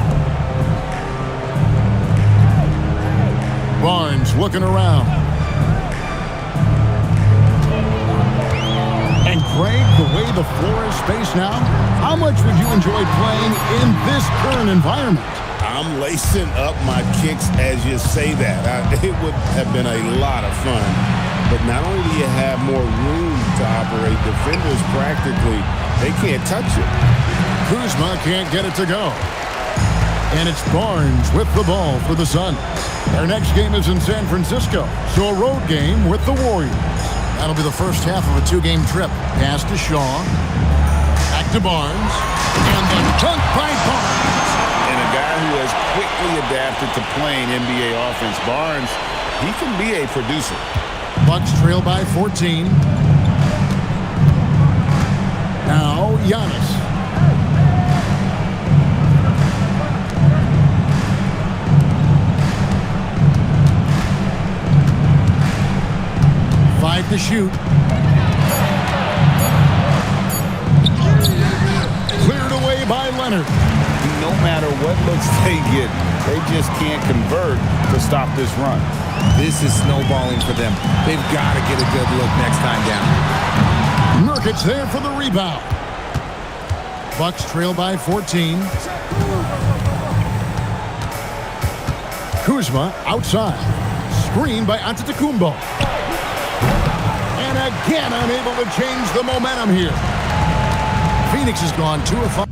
E: Barnes looking around. And Greg, the way the floor is spaced now, how much would you enjoy playing in this current environment?
G: I'm lacing up my kicks as you say that. It would have been a lot of fun. But not only do you have more room to to operate. Defenders practically, they can't touch it.
E: Kuzma can't get it to go. And it's Barnes with the ball for the Suns. Their next game is in San Francisco, so a road game with the Warriors. That'll be the first half of a two-game trip. Pass to Shaw. Back to Barnes. And the dunk by Barnes.
G: And a guy who has quickly adapted to playing NBA offense, Barnes, he can be a producer.
E: Bucks trail by 14. Now Giannis. Five to shoot. Cleared away by Leonard.
G: No matter what looks they get, they just can't convert to stop this run.
B: This is snowballing for them. They've got to get a good look next time down.
E: Nurkic there for the rebound. Bucks trail by 14. Kuzma outside. Screen by Antetokounmpo. And again unable to change the momentum here. Phoenix has gone 2 of 5.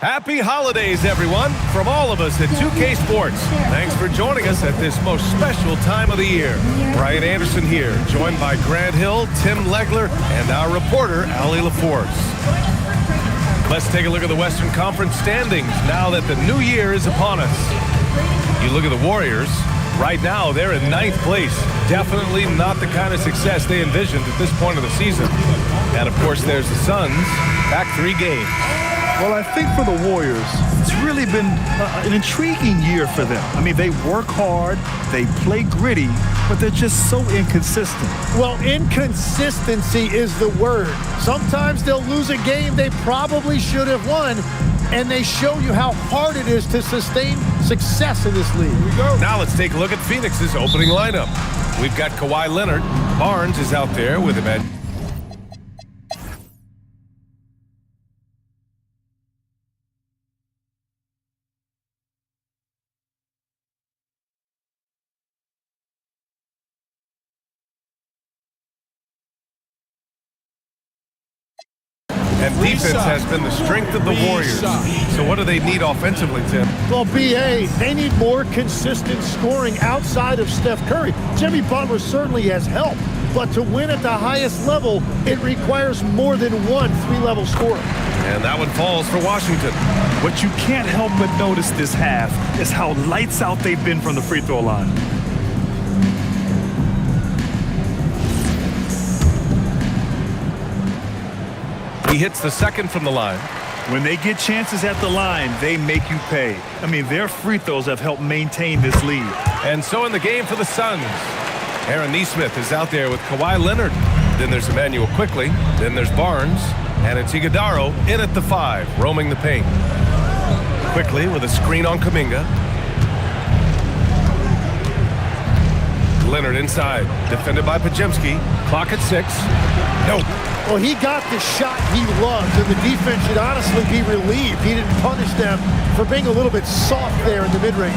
A: Happy holidays, everyone, from all of us at 2K Sports. Thanks for joining us at this most special time of the year. Brian Anderson here, joined by Grant Hill, Tim Legler, and our reporter, Allie LaForce. Let's take a look at the Western Conference standings now that the new year is upon us. You look at the Warriors. Right now, they're in 9th place. Definitely not the kind of success they envisioned at this point of the season. And, of course, there's the Suns, back 3 games.
M: Well, I think for the Warriors, it's really been an intriguing year for them. I mean, they work hard, they play gritty, but they're just so inconsistent.
F: Well, inconsistency is the word. Sometimes they'll lose a game they probably should have won, and they show you how hard it is to sustain success in this league. Here we go.
A: Now let's take a look at Phoenix's opening lineup. We've got Kawhi Leonard. Barnes is out there with him at and defense has been the strength of the Warriors. So what do they need offensively, Tim?
F: Well, B.A., they need more consistent scoring outside of Steph Curry. Jimmy Butler certainly has helped, but to win at the highest level, it requires more than one 3-level scorer.
A: And that one falls for Washington.
M: What you can't help but notice this half is how lights out they've been from the free throw line.
A: He hits the second from the line.
M: When they get chances at the line, they make you pay. I mean, their free throws have helped maintain this lead.
A: And so in the game for the Suns, Aaron Nesmith is out there with Kawhi Leonard. Then there's Emmanuel Quickly. Then there's Barnes. And it's Iguodala in at the 5, roaming the paint. Quickly with a screen on Kuminga. Leonard inside, defended by Pajemski. Clock at 6. Nope.
F: Well, he got the shot he loved, and the defense should honestly be relieved. He didn't punish them for being a little bit soft there in the mid-range.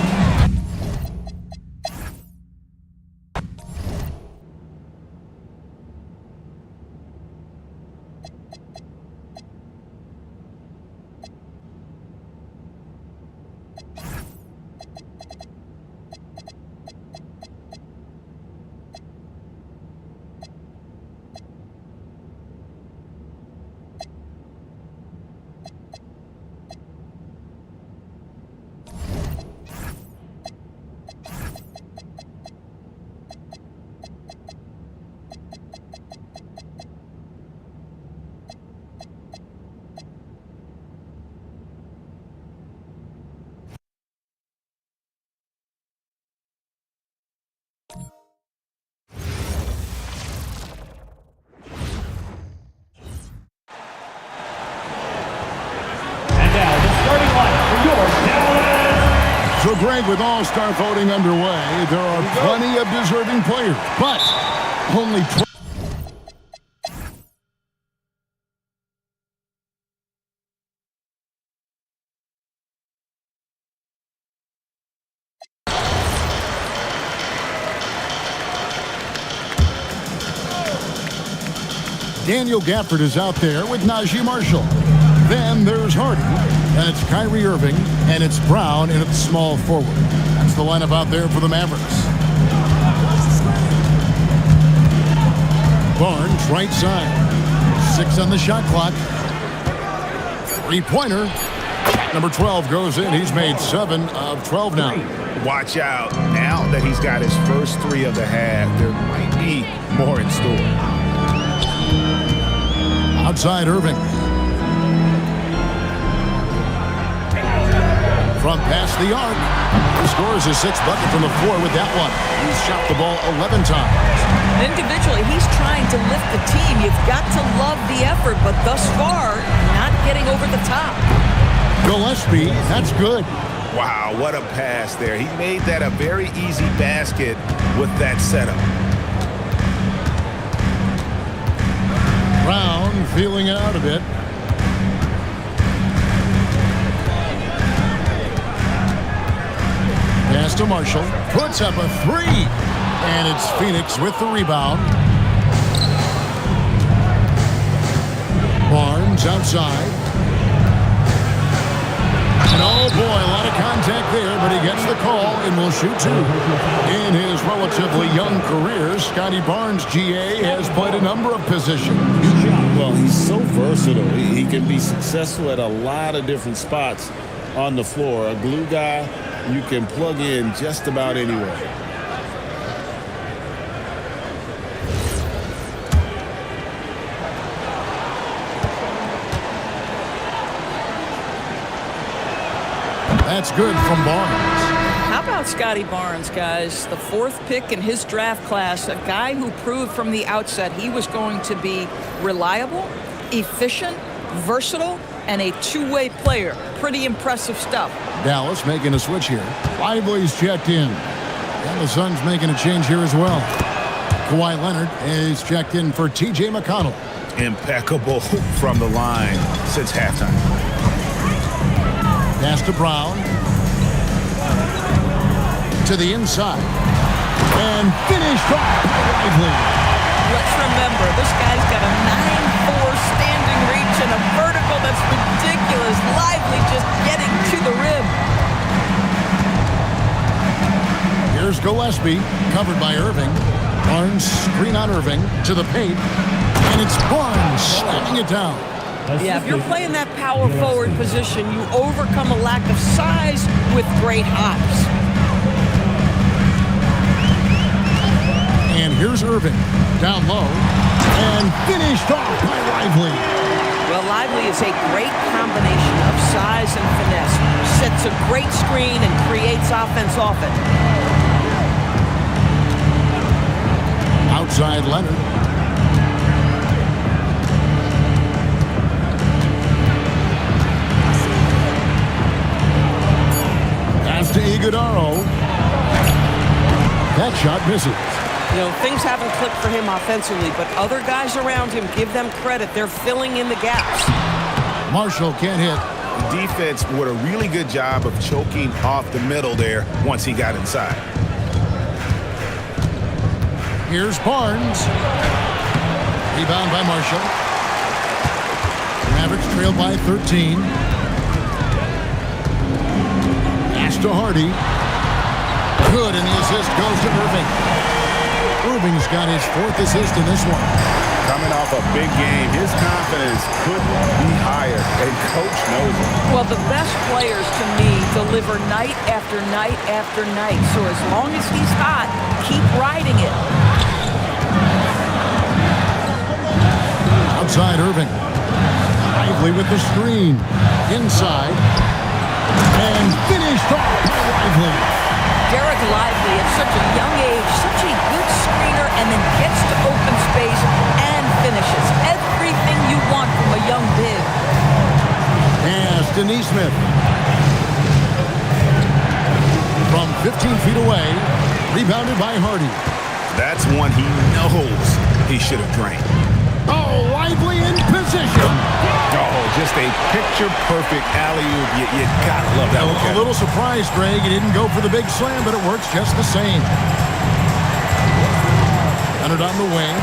E: So, Greg, with All-Star voting underway, there are plenty of deserving players, but only 12. Daniel Gafford is out there with Najee Marshall. Then there's Hardy, and it's Kyrie Irving, and it's Brown in at the small forward. That's the lineup out there for the Mavericks. Barnes, right side. 6 on the shot clock. Three-pointer. Number 12 goes in. He's made 7 of 12 now.
J: Watch out. Now that he's got his first 3 of the half, there might be more in store.
E: Outside Irving. From past the arc. He scores his 6th bucket from the floor with that one. He's shot the ball 11 times.
K: Individually, he's trying to lift the team. You've got to love the effort, but thus far, not getting over the top.
E: Gillespie, that's good.
J: Wow, what a pass there. He made that a very easy basket with that setup.
E: Brown feeling it out a bit. Pass to Marshall. Puts up a 3. And it's Phoenix with the rebound. Barnes outside. And oh boy, a lot of contact there, but he gets the call and will shoot 2. In his relatively young career, Scotty Barnes, GA, has played a number of positions.
G: Well, he's so versatile. He can be successful at a lot of different spots on the floor. A glue guy, you can plug in just about anywhere.
E: That's good from Barnes.
K: How about Scotty Barnes, guys? The 4th pick in his draft class, a guy who proved from the outset he was going to be reliable, efficient, versatile, and a two-way player. Pretty impressive stuff.
E: Dallas making a switch here. Lively's checked in. And the Suns making a change here as well. Kawhi Leonard is checked in for T.J. McConnell.
J: Impeccable from the line since halftime.
E: Pass to Brown. To the inside. And finished off by Lively.
K: Let's remember, this guy's got a 9'4" standing reach and a vertical that's ridiculous. Lively just getting to the rim.
E: Here's Gillespie, covered by Irving. Barnes screen on Irving to the paint. And it's Barnes slamming it down.
K: Yeah, if you're playing that power forward position, you overcome a lack of size with great hops.
E: And here's Irving, down low, and finished off by Lively.
K: Well, Lively is a great combination of size and finesse. Sets a great screen and creates offense off it.
E: Outside Leonard. Pass to Iguodaro. That shot misses.
N: You know, things haven't clicked for him offensively, but other guys around him, give them credit. They're filling in the gaps.
E: Marshall can't hit.
J: The defense did a really good job of choking off the middle there once he got inside.
E: Here's Barnes. Rebound by Marshall. Mavericks trail by 13. Pass to Hardy. Good, and the assist goes to Irving. Irving's got his 4th assist in this one.
J: Coming off a big game, his confidence couldn't be higher, and Coach knows it.
K: Well, the best players, to me, deliver night after night after night. So as long as he's hot, keep riding it.
E: Outside Irving. Lively with the screen. Inside. And finished off by Lively.
K: Derek Lively at such a young age, such a good screener, and then gets to open space and finishes. Everything you want from a young big.
E: Pass to Nesmith. 15 feet away. Rebounded by Hardy.
J: That's one he knows he should have drained.
E: Oh, Lively in position.
J: Oh, just a picture-perfect alley-oop. You gotta love that one.
E: A little surprised, Greg. He didn't go for the big slam, but it works just the same. Leonard on the wing.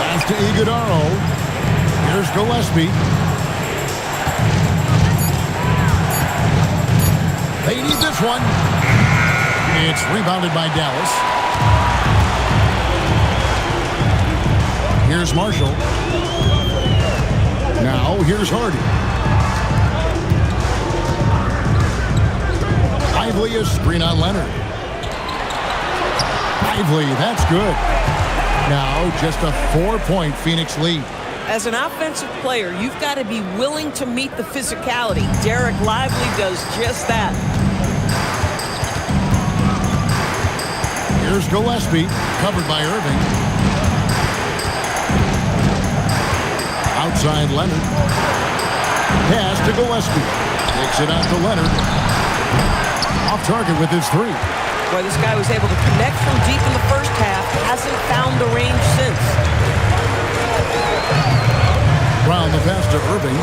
E: Pass to Iguodaro. Here's Gillespie. They need this one. It's rebounded by Dallas. Here's Marshall. Now, here's Hardy. Lively is screen on Leonard. Lively, that's good. Now, just a 4-point Phoenix lead.
N: As an offensive player, you've got to be willing to meet the physicality. Derek Lively does just that.
E: Here's Gillespie, covered by Irving. Outside Leonard. Pass to Gillespie. Takes it out to Leonard. Off target with his three.
N: Boy, this guy was able to connect from deep in the first half. Hasn't found the range since.
E: Brown the pass to Irving.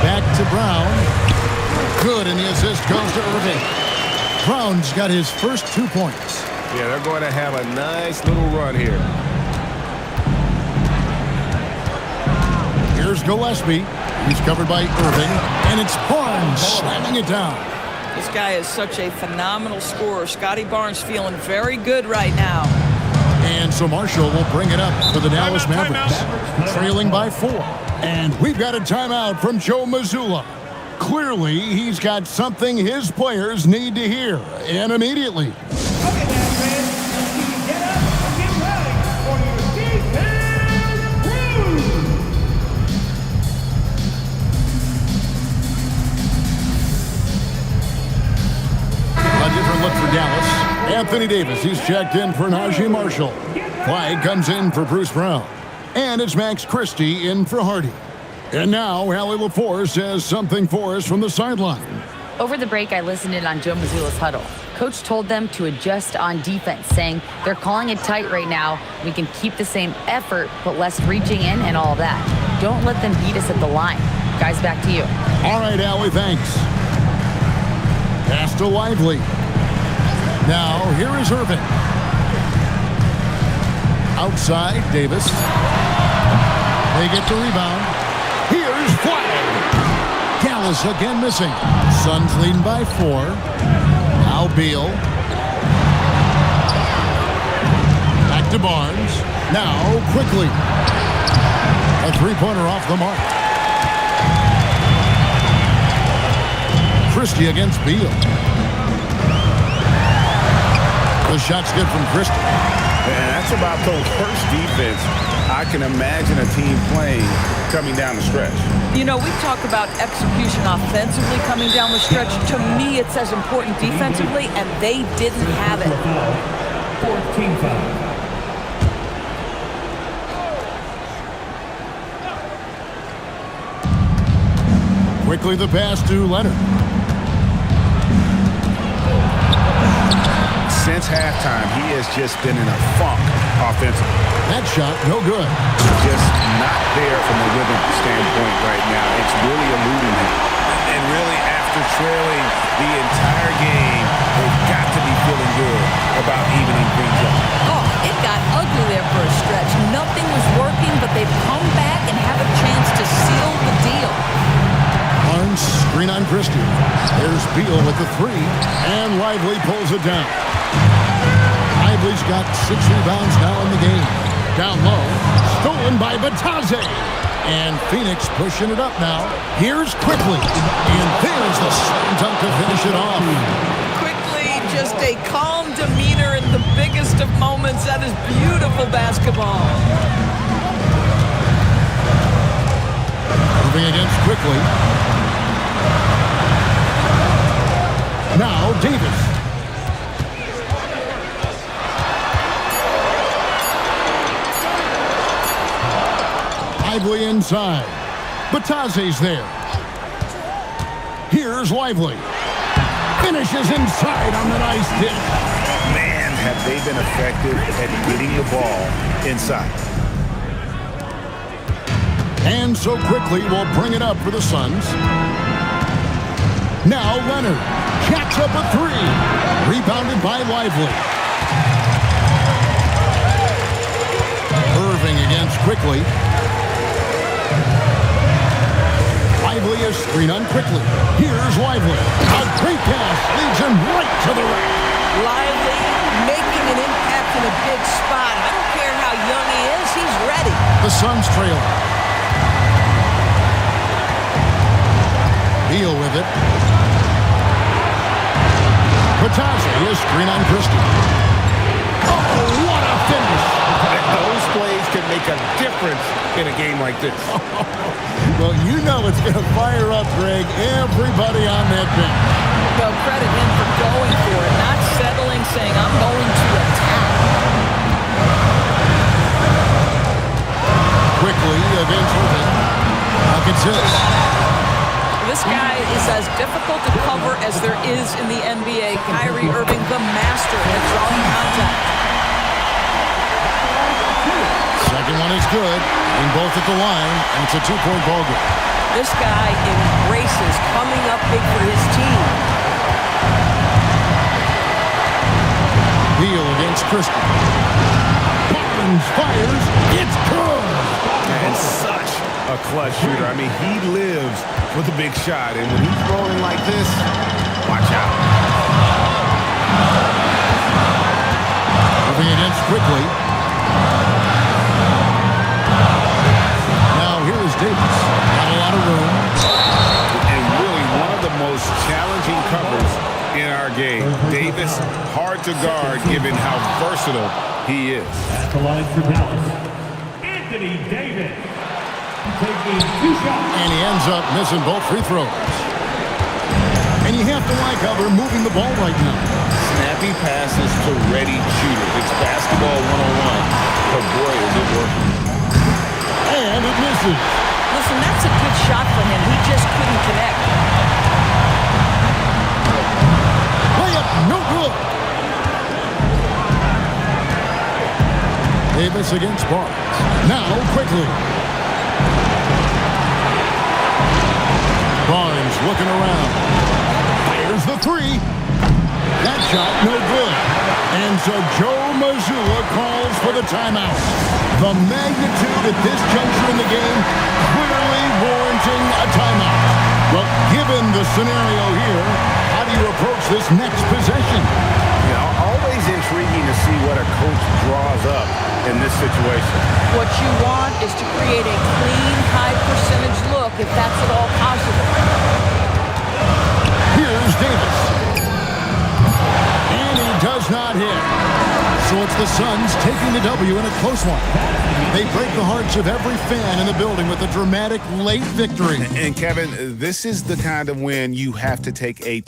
E: Back to Brown. Good, and the assist goes to Irving. Brown's got his first 2 points.
J: Yeah, they're going to have a nice little run here.
E: Here's Gillespie. He's covered by Irving. And it's Barnes slamming it down.
K: This guy is such a phenomenal scorer. Scotty Barnes feeling very good right now.
E: And so Marshall will bring it up for the Dallas Mavericks. Trailing by 4. And we've got a timeout from Joe Mazzulla. Clearly, he's got something his players need to hear. And immediately. Look for Dallas. Anthony Davis, he's checked in for Najee Marshall. Clyde comes in for Bruce Brown. And it's Max Christie in for Hardy. And now, Allie LaForce says something for us from the sideline.
D: Over the break, I listened in on Joe Mazzulla's huddle. Coach told them to adjust on defense, saying they're calling it tight right now. We can keep the same effort, but less reaching in and all that. Don't let them beat us at the line. Guys, back to you.
E: All right, Allie, thanks. Pass to Lively. Now, here is Irving. Outside, Davis. They get the rebound. Here's Flag. Dallas again missing. Suns leading by 4. Now Beal. Back to Barnes. Now, quickly. A three-pointer off the mark. Christie against Beal. The shot's good from Christie.
J: And that's about the worst defense I can imagine a team playing coming down the stretch.
K: You know, we talk about execution offensively coming down the stretch. To me, it's as important defensively, and they didn't have it.
L: 14 foul.
E: Quickly the pass to Leonard.
J: Since halftime, he has just been in a funk offensively.
E: That shot, no good.
J: Just not there from a rhythm standpoint right now. It's really eluding him. And really, after trailing the entire game, they've got to be feeling good about evening things up.
K: Oh, it got ugly there for a stretch. Nothing was working, but they've come back and have a chance to seal the deal.
E: Barnes, screen on Christie. There's Beal with the 3, and Lively pulls it down. Lively's got 6 rebounds now in the game. Down low, stolen by Batadze. And Phoenix pushing it up now. Here's Quickly. And there's the slam dunk to finish it off.
K: Quickly, just a calm demeanor in the biggest of moments. That is beautiful basketball.
E: Moving against Quickly. Now Davis. Lively inside. Batadze's there. Here's Lively. Finishes inside on the nice hit.
J: Man, have they been effective at getting the ball inside.
E: And so quickly will bring it up for the Suns. Now Leonard jacks up a three. Rebounded by Lively. Irving against Quickly. Lively is screen on Quickly. Here's Lively. A great pass leads him right to the rack.
N: Lively making an impact in a big spot. I don't care how young he is, he's ready.
E: The Suns trail. Beal with it. Patazzi is screen on Christie. Oh, what a finish!
J: Those plays can make a difference in a game like this.
E: Well, you know it's going to fire up, Greg, everybody on that bench.
K: Well, credit him for going for it, not settling, saying, I'm going to attack.
E: Quickly against Irving. Buckets it.
K: This guy is as difficult to cover as there is in the NBA. Kyrie Irving, the master at drawing contact.
E: Second one is good, and both at the line, and it's a two-point ball game.
N: This guy embraces coming up big for his team.
E: Beal against Christie. Barnes fires. It's good.
J: And such a clutch shooter. I mean, he lives for the big shot, and when he's rolling like this, watch out.
E: Moving against Quickly. Now here is Davis. Got a lot of room.
J: And really one of the most challenging covers in our game. Davis, hard to guard given how versatile he is.
L: At the line for Dallas, Anthony Davis. Taking 2 shots.
E: And he ends up missing both free throws. And you have to like how they're moving the ball right now.
G: Snappy passes to ready shooters. It's basketball 101. But boy, is it working.
E: And it misses.
K: Listen, that's a good shot for him. He just couldn't connect.
E: Layup, no good. Davis against Barnes. Now Quickly. Barnes looking around. Fires the three. That shot no good. And so Joe Mazzulla calls for the timeout. The magnitude at this juncture in the game clearly warranting a timeout. Well, given the scenario here, how do you approach this next possession?
J: You know, always intriguing to see what a coach draws up in this situation.
K: What you want is to create a clean, high-percentage look, if that's at all possible.
E: Here's Davis. And he does not hit. So it's the Suns taking the W in a close one. They break the hearts of every fan in the building with a dramatic late victory.
J: And Kevin, this is the kind of win you have to take a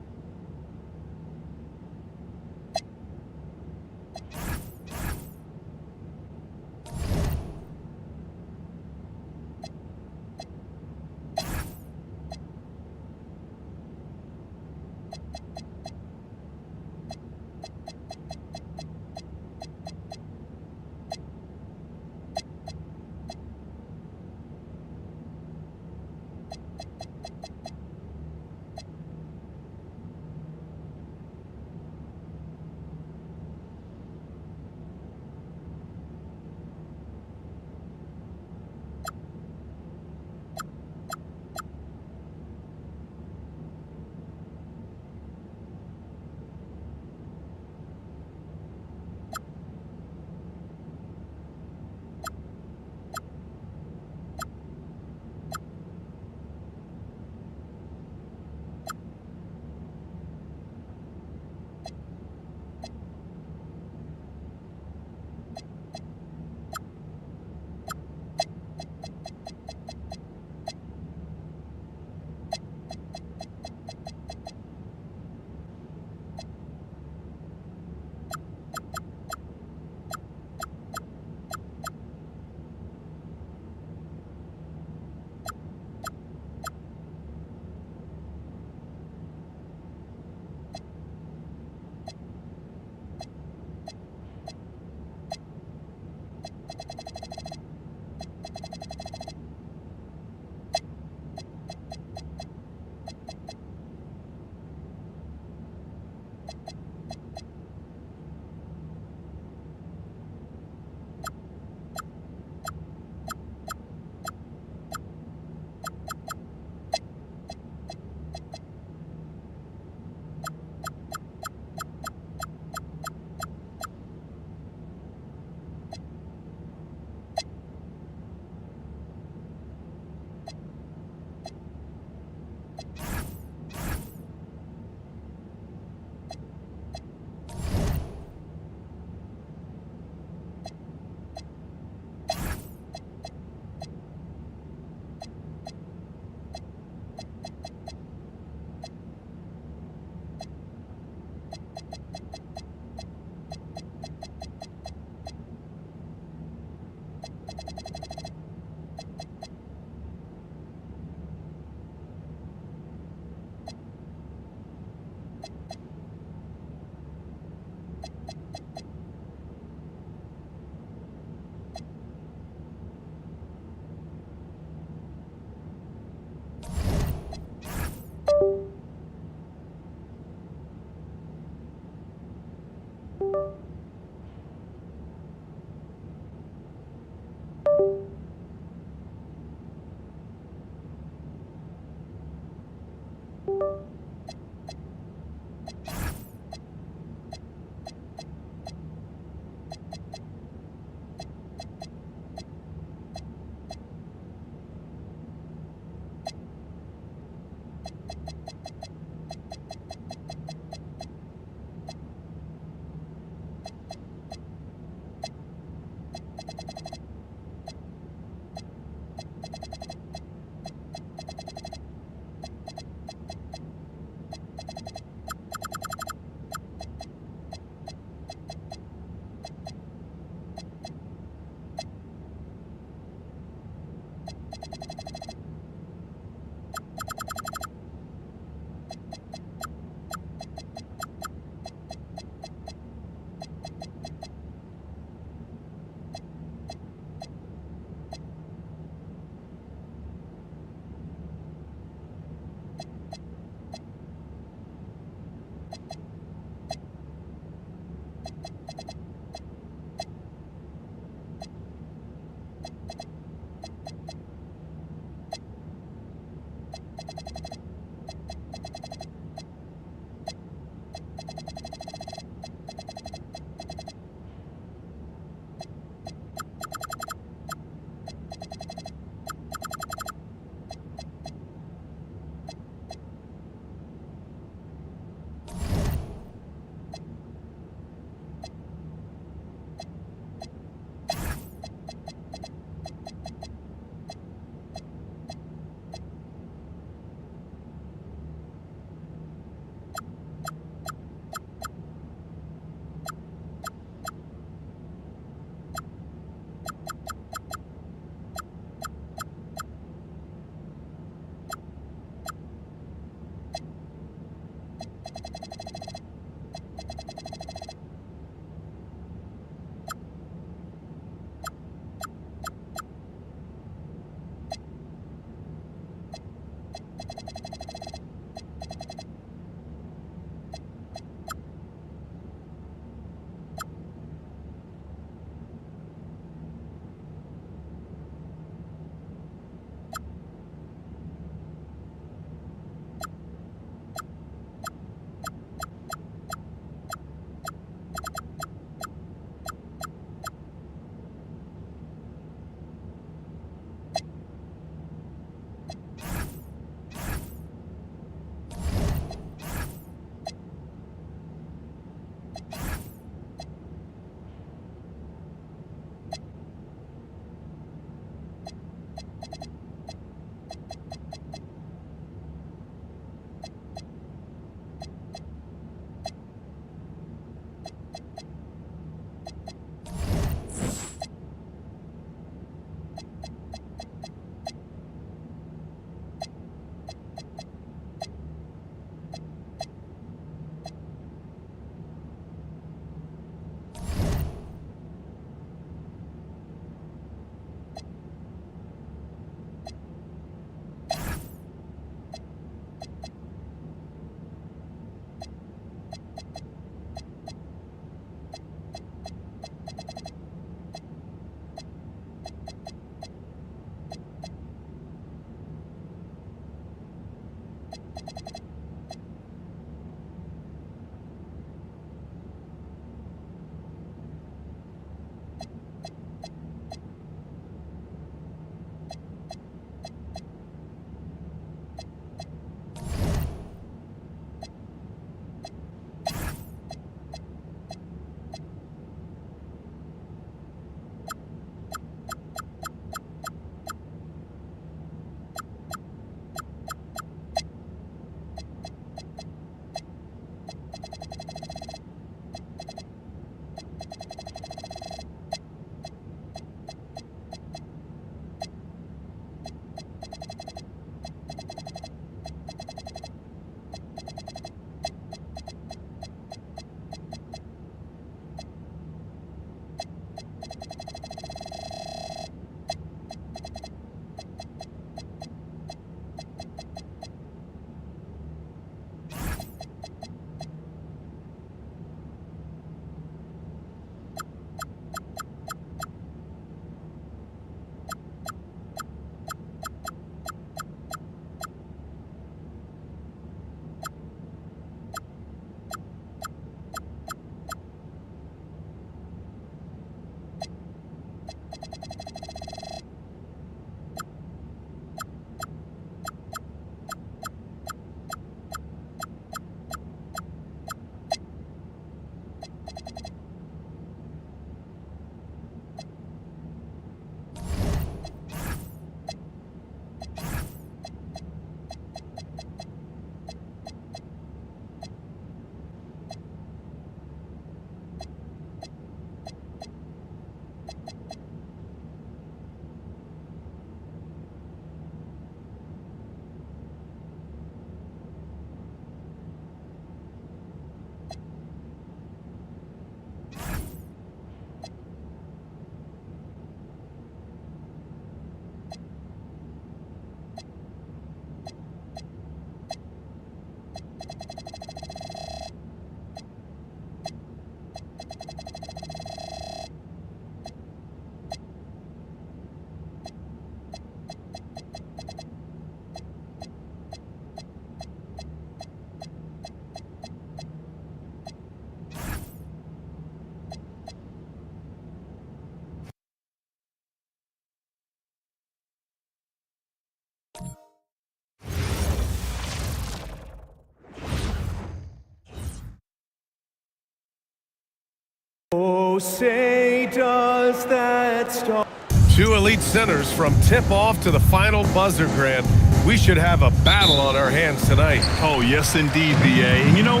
F: Oh, say does that star.
A: Two elite centers from tip-off to the final buzzer, Grant. We should have a battle on our hands tonight.
M: Oh, yes, indeed, BA. And, you know,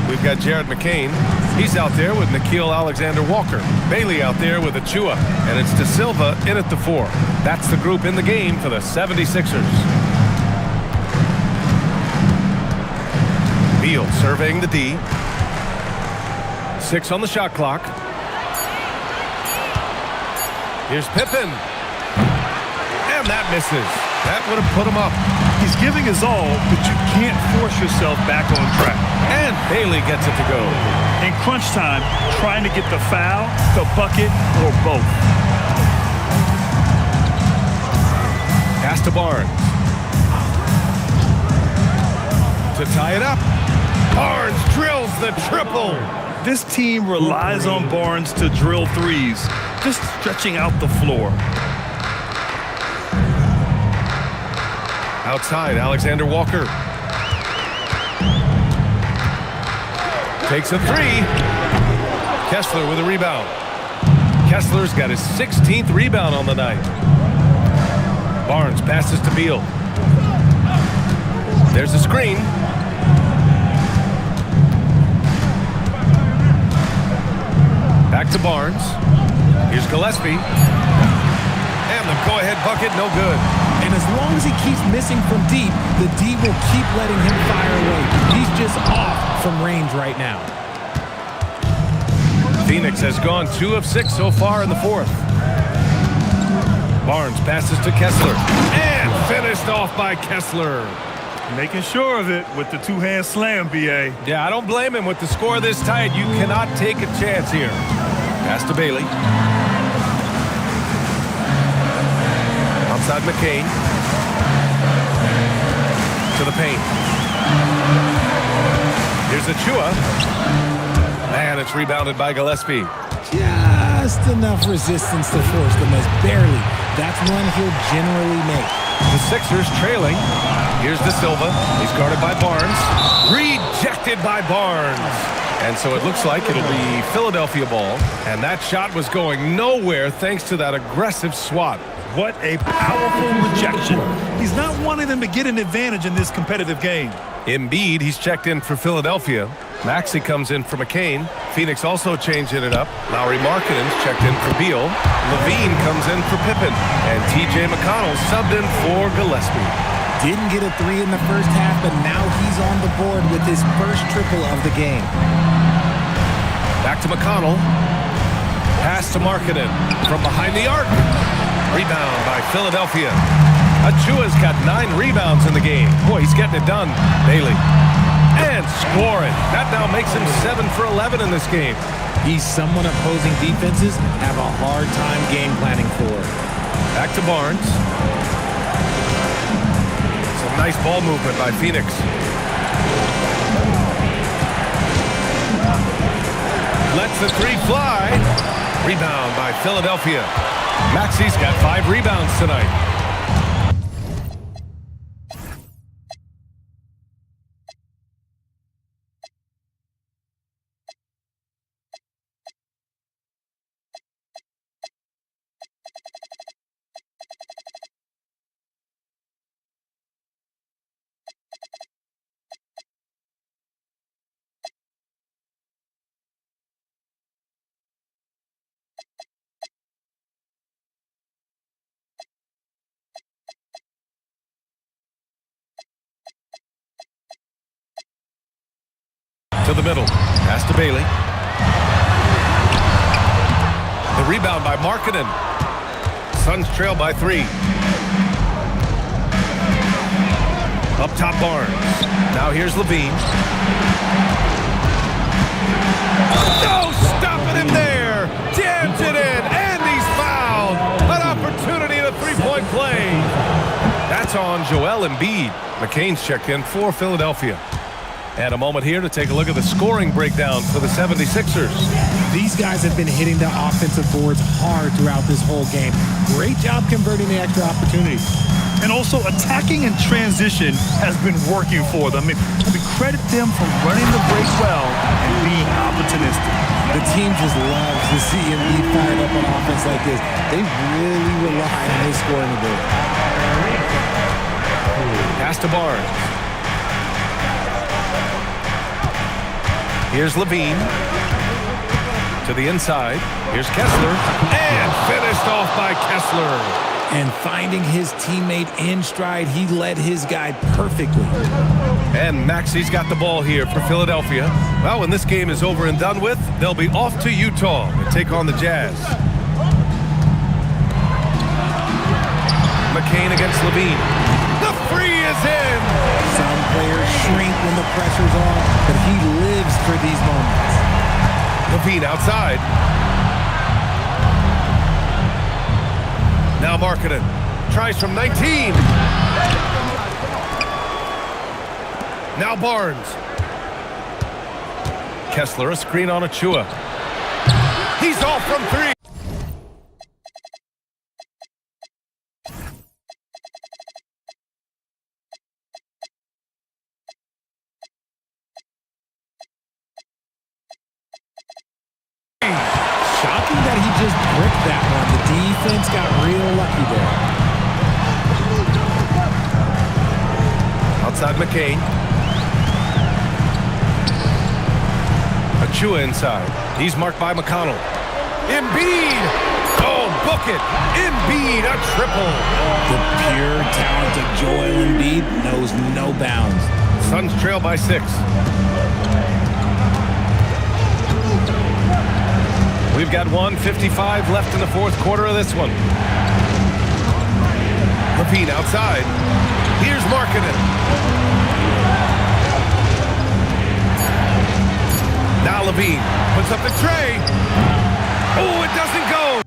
A: We've got Jared McCain. He's out there with Nickeil Alexander-Walker. Bailey out there with Achua. And it's De Silva in at the 4. That's the group in the game for the 76ers. Beal surveying the D. 6 on the shot clock. Here's Pippen. And that misses. That would have put him up.
M: he's giving his all, but you can't force yourself back on track.
A: And Bailey gets it to go.
M: In crunch time, trying to get the foul, the bucket, or both.
A: Pass to Barnes. To tie it up. Barnes drills the triple.
M: This team relies on Barnes to drill threes, just stretching out the floor.
A: Outside, Alexander Walker. Takes a 3. Kessler with a rebound. Kessler's got his 16th rebound on the night. Barnes passes to Beal. There's a screen. Back to Barnes. Here's Gillespie. And the go-ahead bucket, no good.
B: And as long as he keeps missing from deep, the D will keep letting him fire away. He's just off from range right now.
A: Phoenix has gone 2 of 6 so far in the fourth. Barnes passes to Kessler. And finished off by Kessler.
M: Making sure of it with the two-hand slam, BA.
A: Yeah, I don't blame him. With the score this tight, you cannot take a chance here. Pass to Bailey. Outside McCain. To the paint. Here's Achua. Man, it's rebounded by Gillespie.
B: Just enough resistance to force the miss. Barely. That's one he'll generally make.
A: The Sixers trailing. Here's De Silva. He's guarded by Barnes. Rejected by Barnes. And so it looks like it'll be Philadelphia ball. And that shot was going nowhere thanks to that aggressive swat.
M: What a powerful rejection. He's not wanting them to get an advantage in this competitive game.
A: Embiid, he's checked in for Philadelphia. Maxey comes in for McCain. Phoenix also changing it up. Lauri Markkanen's checked in for Beal. Levine comes in for Pippen. And TJ McConnell subbed in for Gillespie.
B: Didn't get a 3 in the first half, but now he's on the board with his first triple of the game.
A: Back to McConnell. Pass to Markkanen from behind the arc. Rebound by Philadelphia. Achua's got 9 rebounds in the game. Boy, he's getting it done. Bailey. And scoring. That now makes him 7 for 11 in this game.
B: He's someone opposing defenses have a hard time game planning for.
A: Back to Barnes. Some nice ball movement by Phoenix. Lets the 3 fly. Rebound by Philadelphia. Maxey's got 5 rebounds tonight. To the middle. Pass to Bailey. The rebound by Markkanen. Suns trail by 3. Up top, Barnes. Now here's Levine. No, stopping him there. Jams it in, and he's fouled. An opportunity in a 3-point play. That's on Joel Embiid. McCain's checked in for Philadelphia. And a moment here to take a look at the scoring breakdown for the 76ers.
B: These guys have been hitting the offensive boards hard throughout this whole game. Great job converting the extra opportunities.
M: And also attacking in transition has been working for them. We credit them for running the break well and being opportunistic.
B: The team just loves to see him be fired up on offense like this. They really rely on his scoring ability.
A: Pass to Barnes. Here's Levine. To the inside. Here's Kessler. And finished off by Kessler.
B: And finding his teammate in stride, he led his guy perfectly.
A: And Maxi's got the ball here for Philadelphia. Well, when this game is over and done with, they'll be off to Utah to take on the Jazz. McCain against Levine. The three is in!
B: Some players shrink when the pressure's on, but he lives for these moments.
A: Levine outside. Now Markkanen tries from 19. Now Barnes. Kessler, a screen on Achua. He's off from three.
B: Shocking that he just bricked that one. The defense got real lucky there.
A: Outside McCain. Achua inside. He's marked by McConnell. Embiid! Oh, book it! Embiid, a triple!
B: The pure talent of Joel Embiid knows no bounds.
A: Suns trail by 6. We've got 1:55 left in the fourth quarter of this one. Levine outside. Here's Markkanen. Now Levine puts up the tray. Oh, it doesn't go.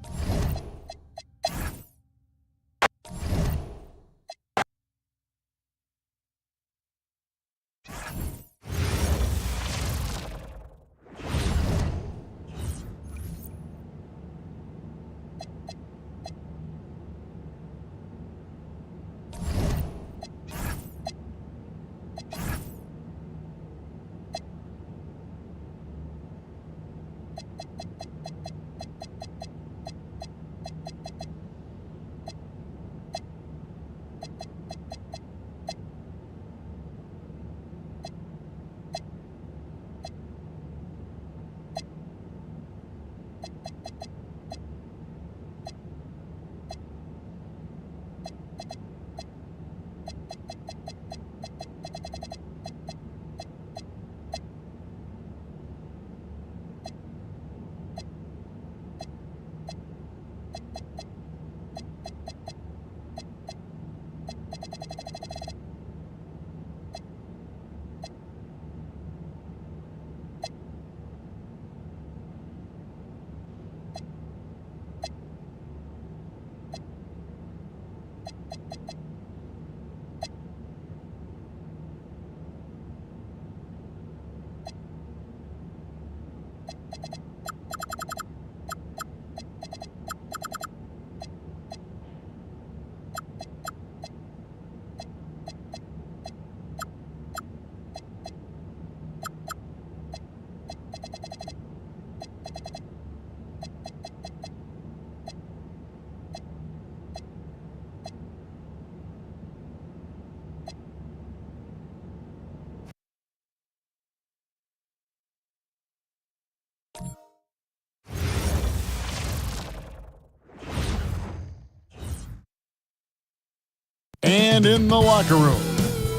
E: And in the locker room,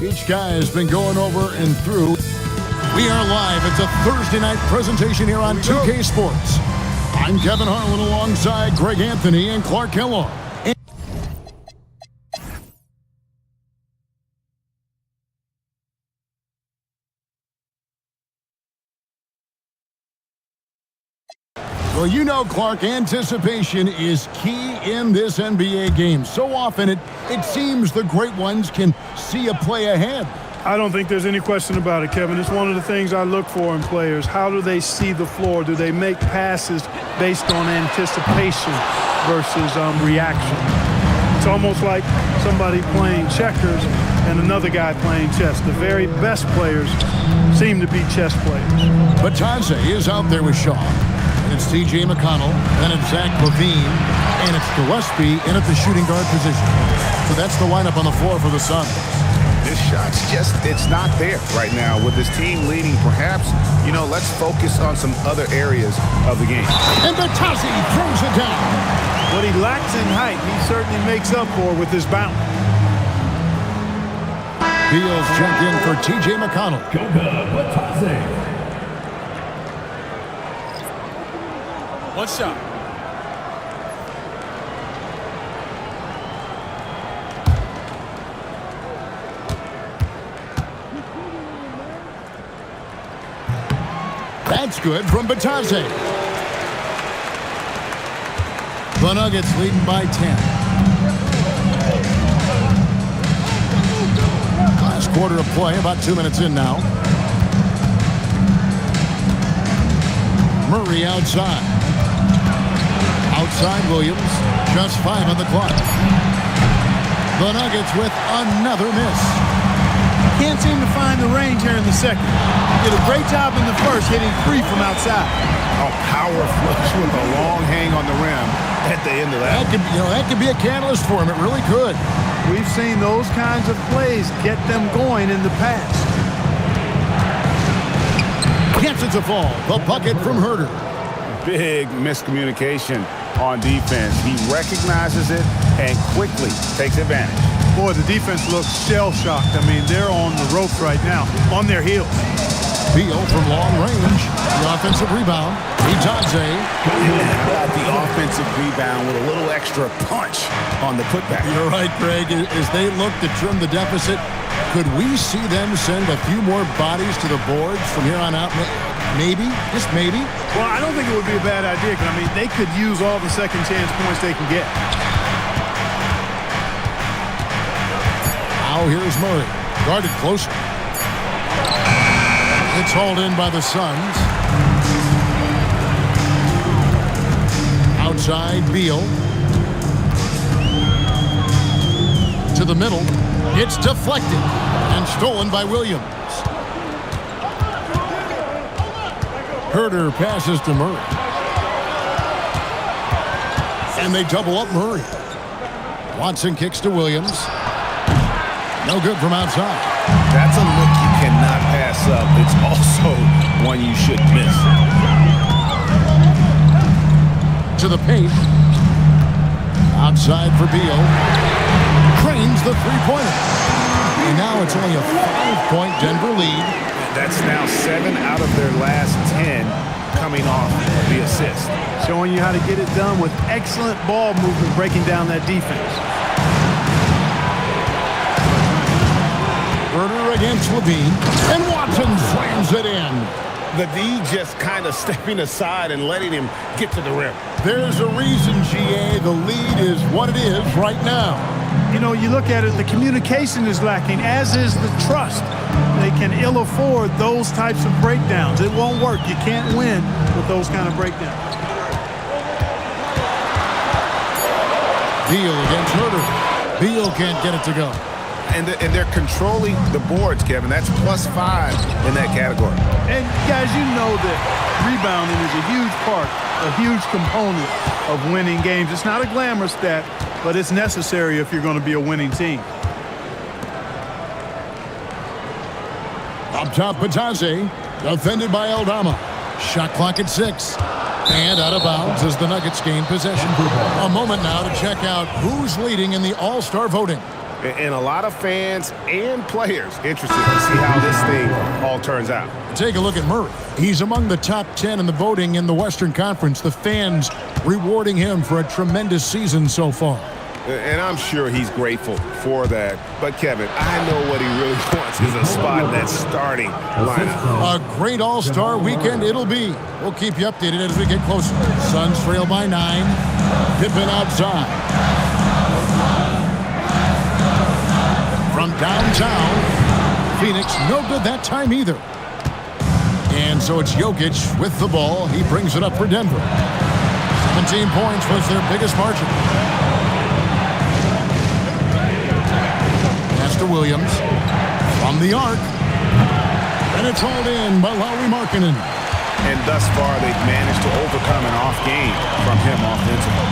E: each guy has been going over and through. We are live. It's a Thursday night presentation here on 2K Sports. I'm Kevin Harlan alongside Greg Anthony and Clark Kellogg. Well, you know, Clark, anticipation is key in this NBA game. So often it seems the great ones can see a play ahead.
C: I don't think there's any question about it, Kevin. It's one of the things I look for in players. How do they see the floor? Do they make passes based on anticipation versus reaction? It's almost like somebody playing checkers and another guy playing chess. The very best players seem to be chess players.
E: Batanze is out there with Shaw. And it's T.J. McConnell, then it's Zach Levine, and it's Gillespie in at the shooting guard position. So that's the lineup on the floor for the Suns.
G: This shot's it's not there right now. With this team leading, perhaps, let's focus on some other areas of the game.
E: And Batanze throws it down.
C: What he lacks in height, he certainly makes up for with his bounce.
E: Beals check in for T.J. McConnell.
B: One shot.
E: That's good from Batanze. The Nuggets leading by 10. Last quarter of play, about 2 minutes in now. Murray outside. Outside Williams, just 5 on the clock. The Nuggets with another miss.
C: Can't seem to find the range here in the second. Did a great job in the first, hitting 3 from outside.
G: Oh, power flush with a long hang on the rim at the end of that.
E: That could be a catalyst for him. It really could.
C: We've seen those kinds of plays get them going in the past.
E: Gets it to fall. The bucket from Herter.
G: Big miscommunication on defense. He recognizes it and quickly takes advantage.
C: Boy, the defense looks shell-shocked. I mean, they're on the ropes right now, on their heels.
E: Beal from long range. The offensive rebound. Batanze.
G: Got the offensive rebound with a little extra punch on the putback.
E: You're right, Greg. As they look to trim the deficit, could we see them send a few more bodies to the boards from here on out? Maybe, just maybe.
C: Well, I don't think it would be a bad idea. I mean, they could use all the second chance points they can get.
E: Now here's Murray. Guarded closer. It's hauled in by the Suns. Outside Beal. To the middle. It's deflected and stolen by Williams. Herter passes to Murray. And they double up Murray. Watson kicks to Williams. No good from outside.
G: That's a look you cannot pass up. It's also one you should miss.
E: To the paint. Outside for Beal. Cranes the three-pointer. And now it's only a 5-point Denver lead.
G: That's now 7 out of their last 10 coming off the assist.
C: Showing you how to get it done with excellent ball movement, breaking down that defense.
E: Herter against Levine. And Watson slams it in.
G: The D just kind of stepping aside and letting him get to the rim.
E: There's a reason, GA. The lead is what it is right now.
C: You know, you look at it, the communication is lacking, as is the trust. They can ill afford those types of breakdowns. It won't work. You can't win with those kind of breakdowns.
E: Beal against Herter. Beal can't get it to go.
G: And they're controlling the boards, Kevin. That's +5 in that category.
C: And, guys, you know that rebounding is a huge part, a huge component of winning games. It's not a glamorous stat, but it's necessary if you're going to be a winning team.
E: Up top, Batanze, defended by Aldama. Shot clock at 6. And out of bounds as the Nuggets gain possession. A moment now to check out who's leading in the All-Star voting.
G: And a lot of fans and players interested to see how this thing all turns out.
E: Take a look at Murray. He's among the top 10 in the voting in the Western Conference. The fans rewarding him for a tremendous season so far.
G: And I'm sure he's grateful for that. But, Kevin, I know what he really wants is a spot in that starting lineup.
E: A great All-Star weekend it'll be. We'll keep you updated as we get closer. Suns trail by 9. Pippen outside. From downtown, Phoenix, no good that time either. And so it's Jokic with the ball. He brings it up for Denver. 17 points was their biggest margin. Pass to Williams from the arc. And it's hauled in by Lauri Markkanen.
G: And thus far, they've managed to overcome an off game from him offensively.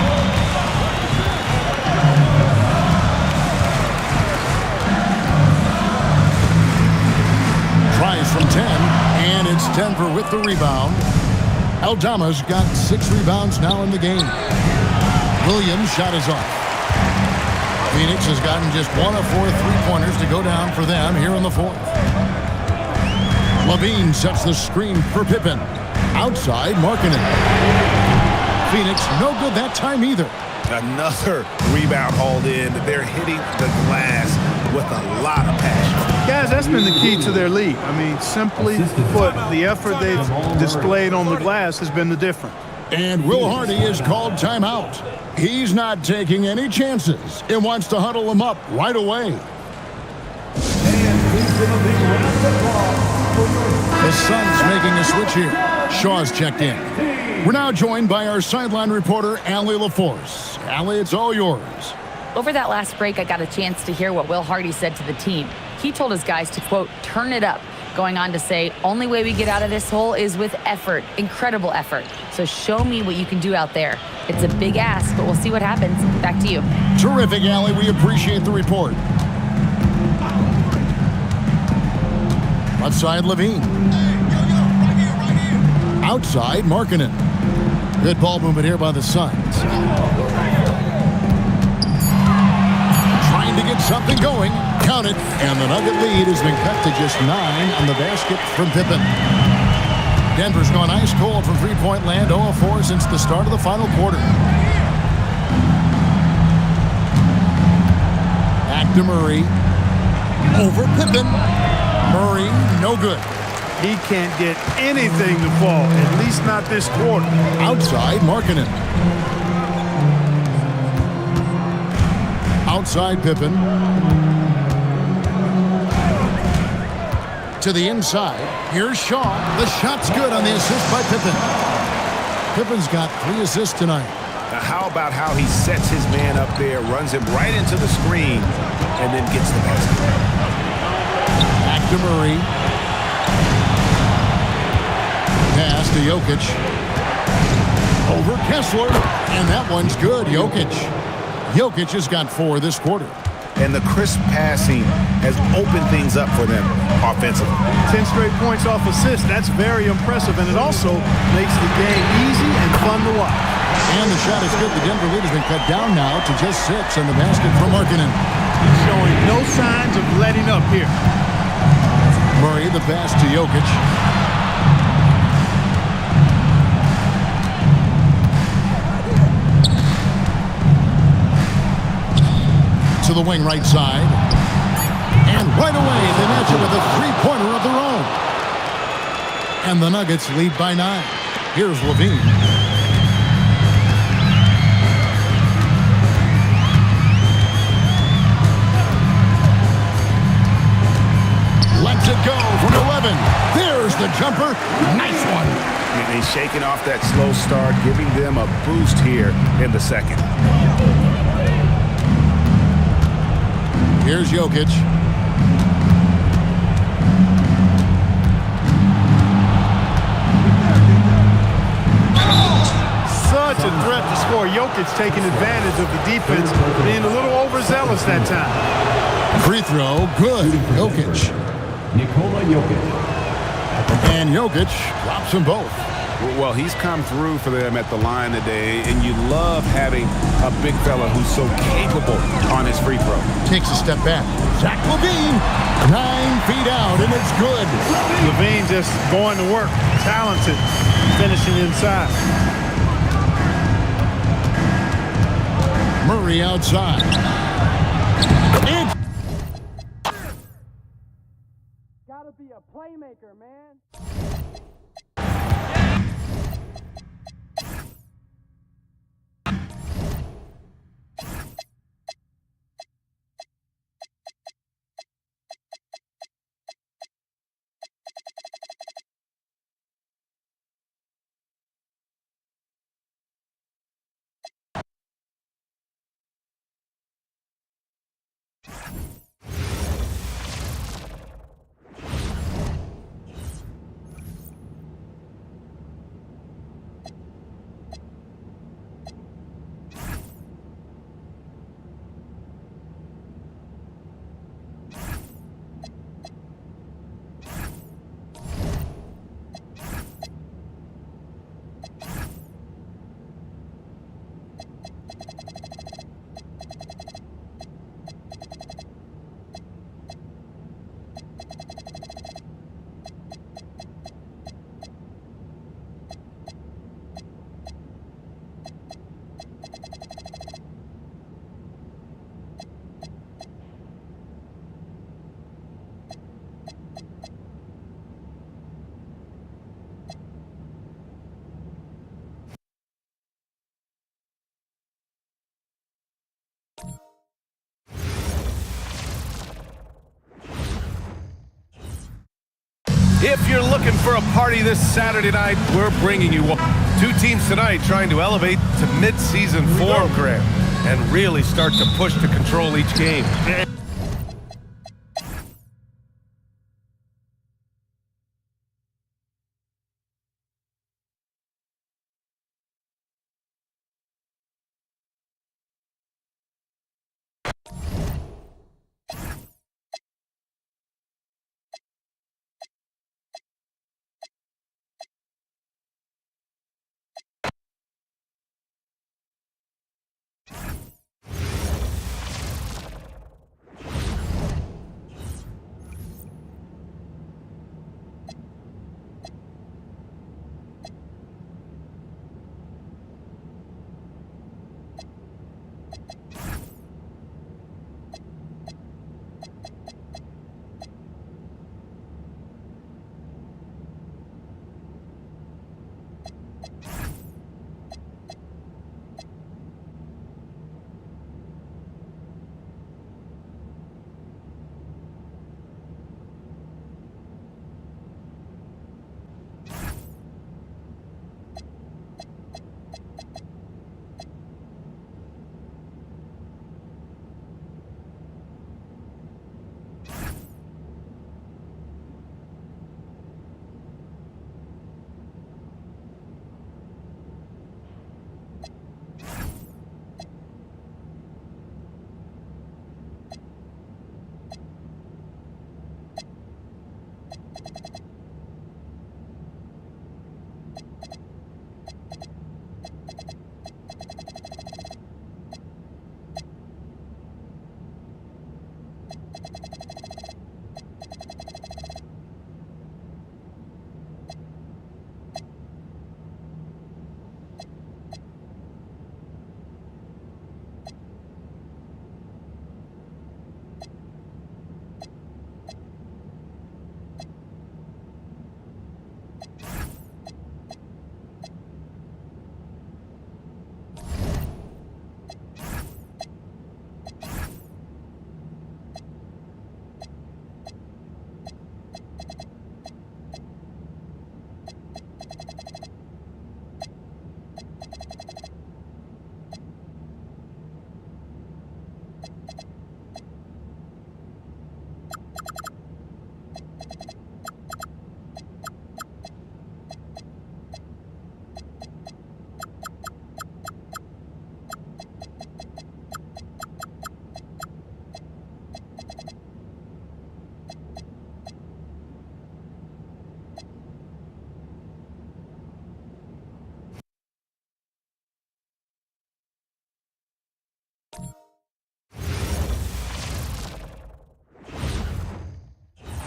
E: Tries from 10, and it's Denver with the rebound. Aldama's got 6 rebounds now in the game. Williams' shot is off. Phoenix has gotten just 1 of 4 3-pointers to go down for them here in the fourth. Levine sets the screen for Pippen. Outside, Markkanen. Phoenix, no good that time either.
G: Another rebound hauled in. They're hitting the glass with a lot of passion.
C: Guys, that's been the key to their lead. I mean, simply put, the effort they've displayed on the glass has been the difference.
E: And Will Hardy is called timeout. He's not taking any chances and wants to huddle them up right away. The Suns making a switch here. Shaw's checked in. We're now joined by our sideline reporter, Allie LaForce. Allie, it's all yours.
D: Over that last break, I got a chance to hear what Will Hardy said to the team. He told his guys to, quote, turn it up, going on to say, only way we get out of this hole is with effort, incredible effort. So show me what you can do out there. It's a big ask, but we'll see what happens. Back to you.
E: Terrific, Allie. We appreciate the report. Left side, Levine. Outside, Markkanen. Good ball movement here by the Suns. Trying to get something going. Count it. And the Nugget lead has been cut to just 9 on the basket from Pippen. Denver's gone ice cold from three-point land, 0 of 4 since the start of the final quarter. Back to Murray. Over Pippen. Murray, no good.
C: He can't get anything to fall, at least not this quarter.
E: Outside, Markkanen. Outside, Pippen. To the inside. Here's Shaw. The shot's good on the assist by Pippen. Pippen's got 3 assists tonight.
G: Now, how about how he sets his man up there, runs him right into the screen, and then gets the basket.
E: Back to Murray. Pass to Jokic. Over Kessler. And that one's good. Jokic. Jokic has got 4 this quarter.
G: And the crisp passing has opened things up for them offensively.
C: 10 straight points off assists. That's very impressive. And it also makes the game easy and fun to watch.
E: And the shot is good. The Denver lead has been cut down now to just 6 on the basket from Markkanen.
C: Showing no signs of letting up here.
E: Murray, the pass to Jokic. To the wing right side. And right away, they match it with a 3-pointer of their own. And the Nuggets lead by 9. Here's Levine. Lets it go from 11. There's the jumper. Nice one.
G: And he's shaking off that slow start, giving them a boost here in the second.
E: Here's Jokic.
C: Such a threat to score. Jokic taking advantage of the defense, being a little overzealous that time.
E: Free throw, good. Jokic.
L: Nikola Jokic.
E: And Jokic drops them both.
G: Well, he's come through for them at the line today, and you love having a big fella who's so capable on his free throw.
E: Takes a step back. Zach LaVine, 9 feet out, and it's good.
C: LaVine just going to work. Talented. Finishing inside.
E: Murray outside. It's
N: Gotta be a playmaker, man.
A: If you're looking for a party this Saturday night, we're bringing you one. Two teams tonight trying to elevate to mid-season form, Graham, and really start to push to control each game.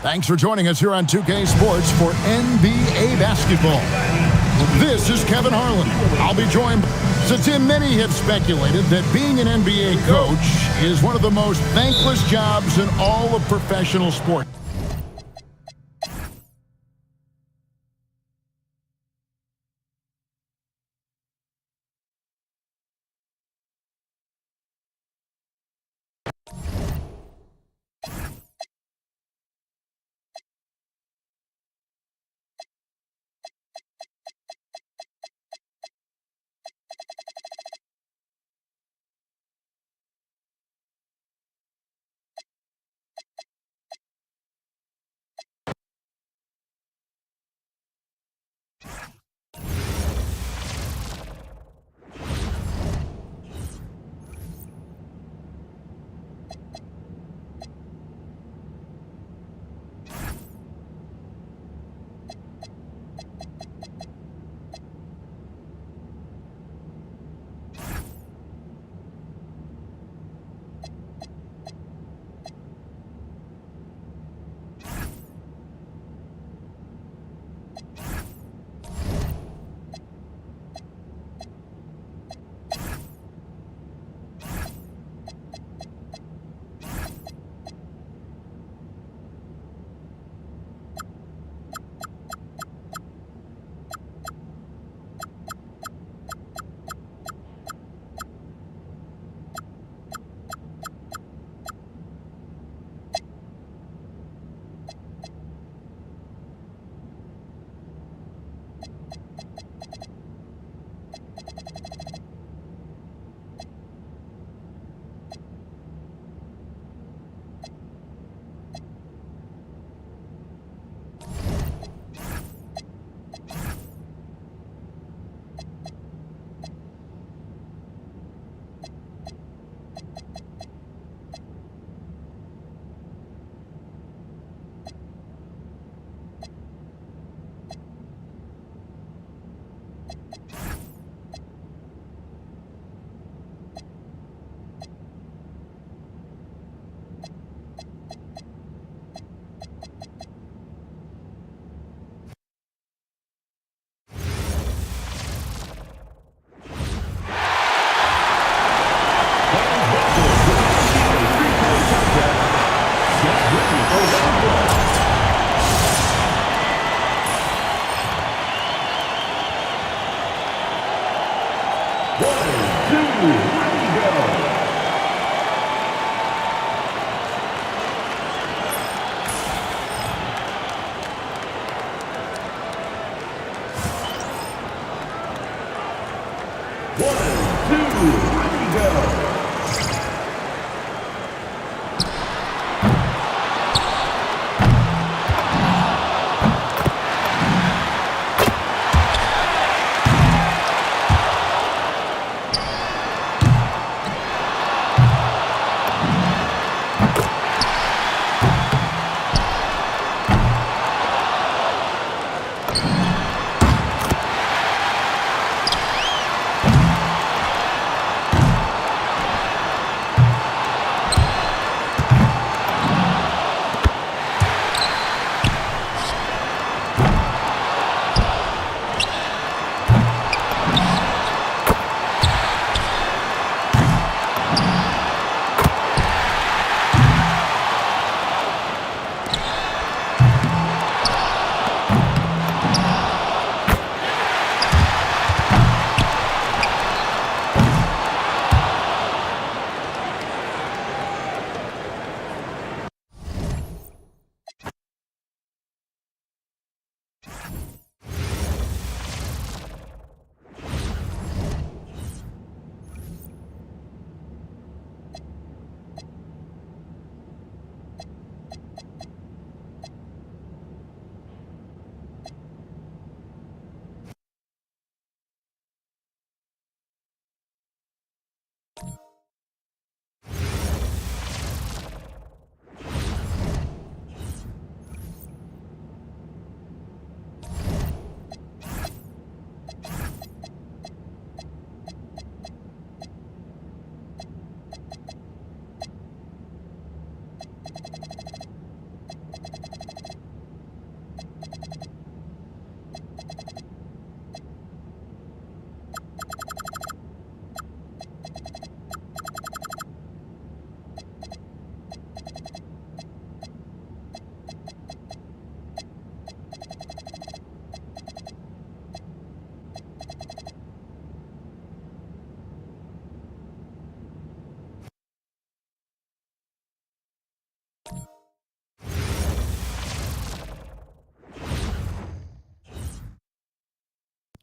E: Thanks for joining us here on 2K Sports for NBA basketball. This is Kevin Harlan. I'll be joined. So, Tim, many have speculated that being an NBA coach is one of the most thankless jobs in all of professional sport.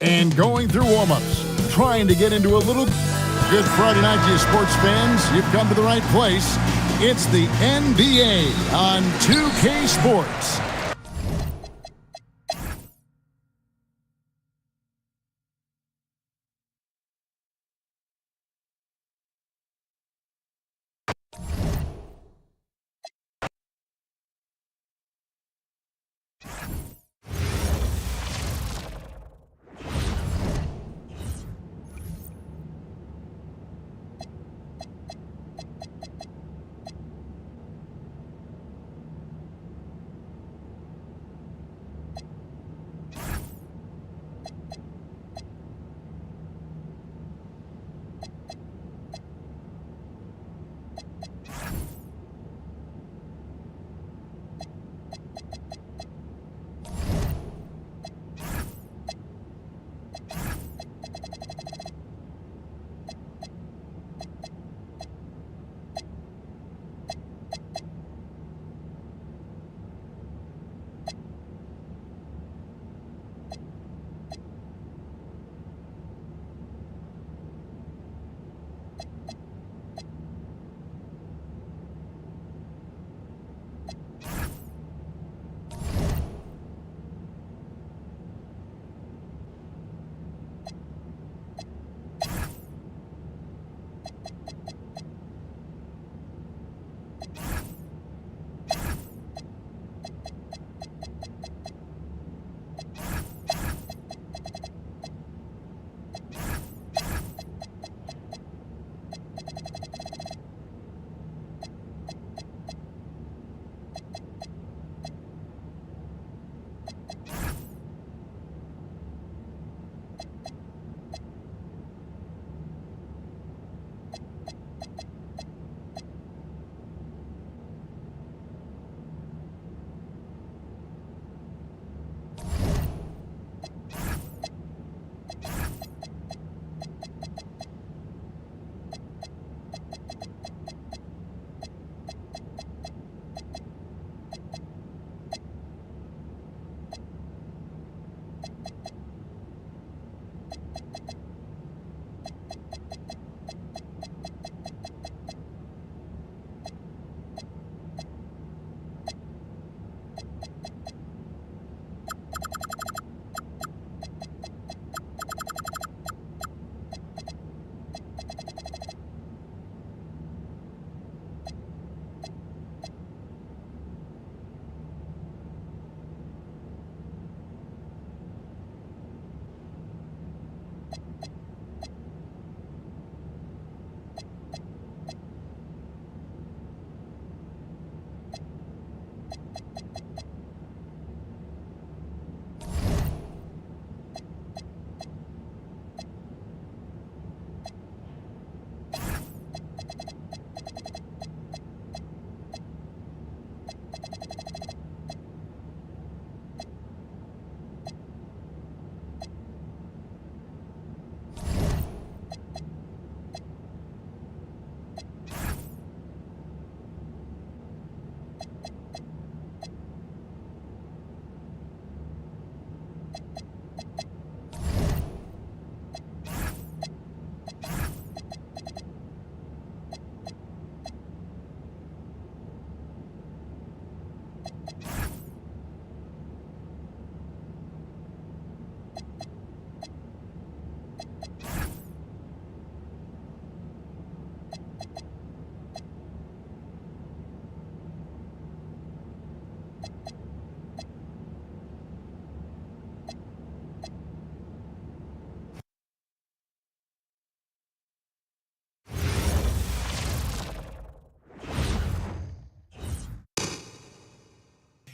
E: and going through warm-ups, trying to get into a little good Friday night to you sports fans. You've come to the right place. It's the NBA on 2K Sports.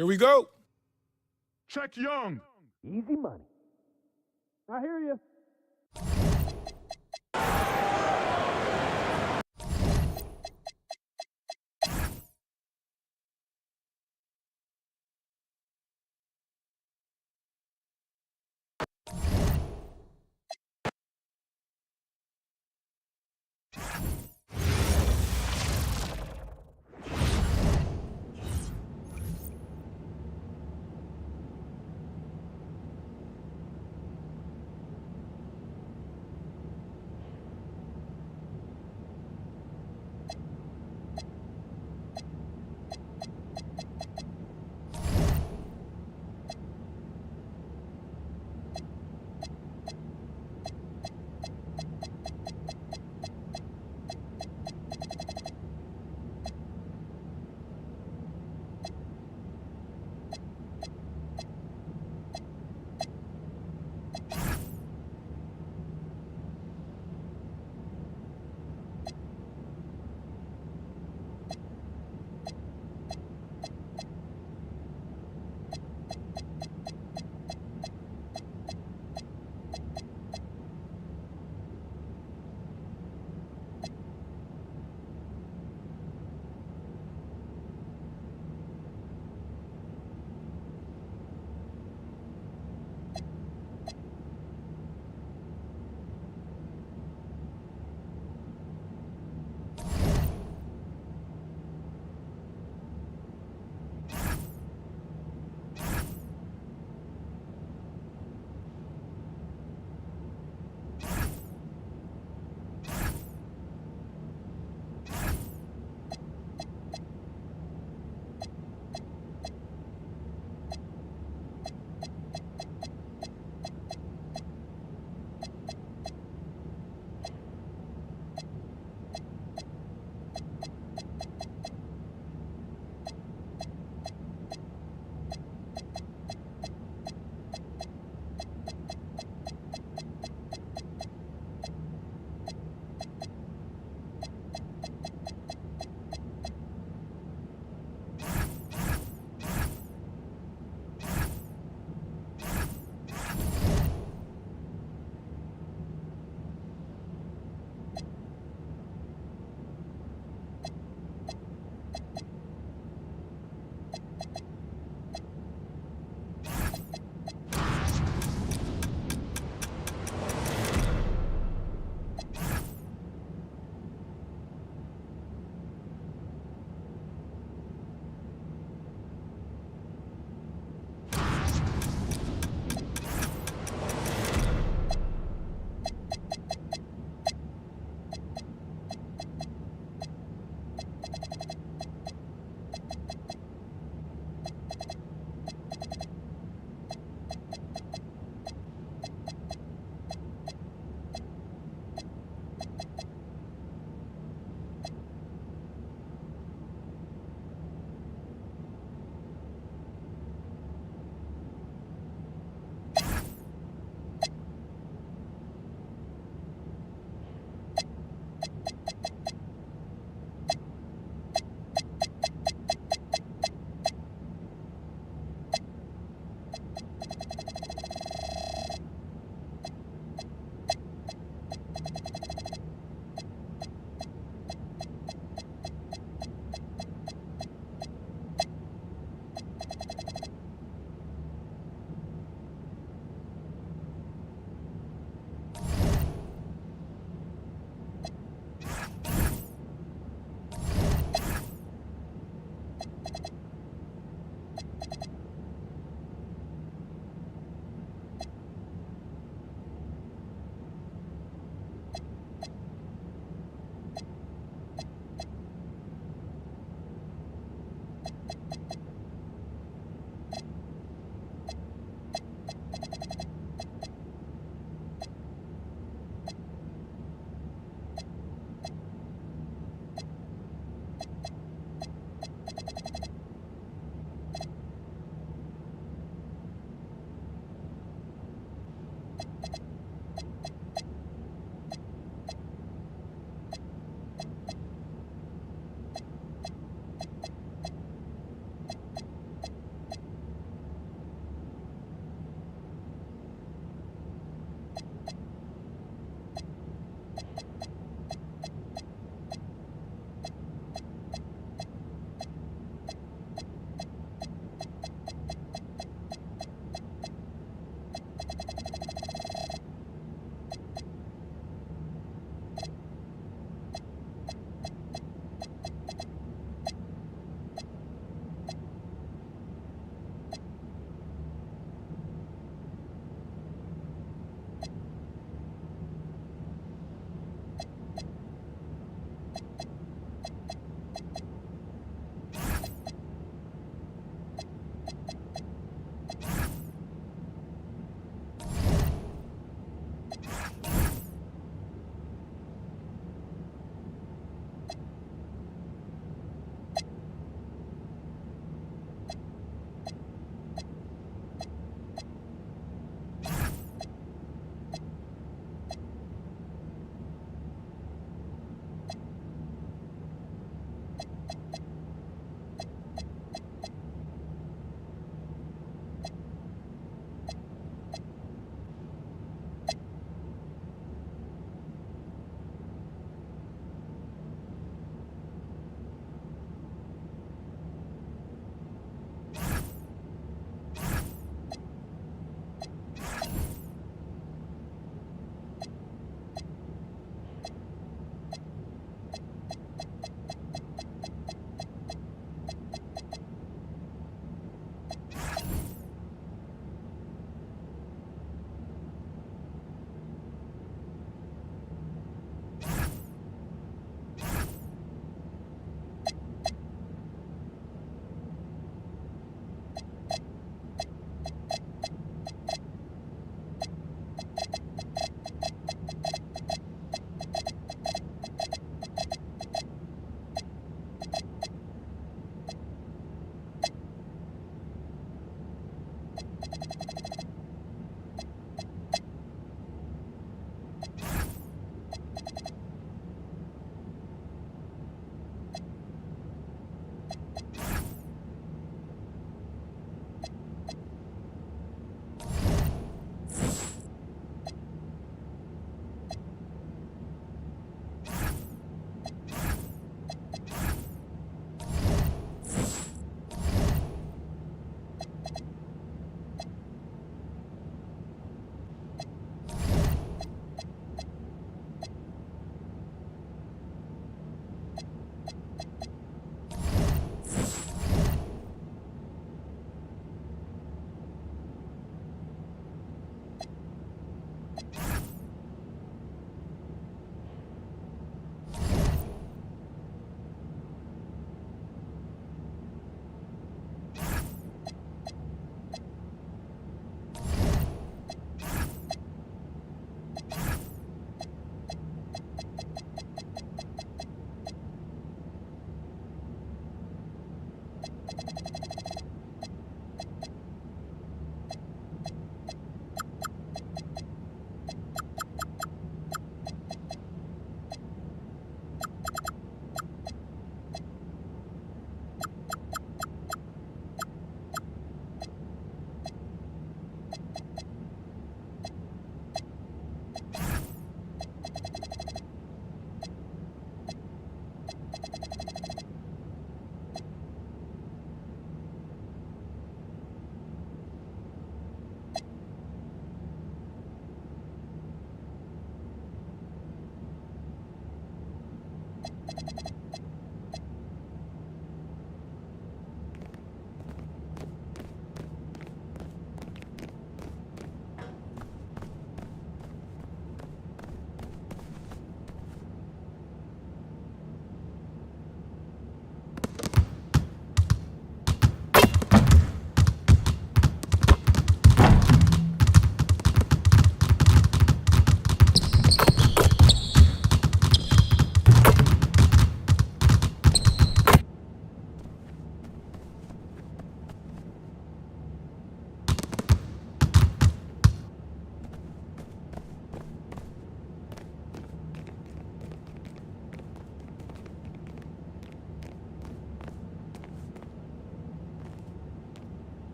A: Here we go.
M: Check Young.
F: Easy money. I hear you.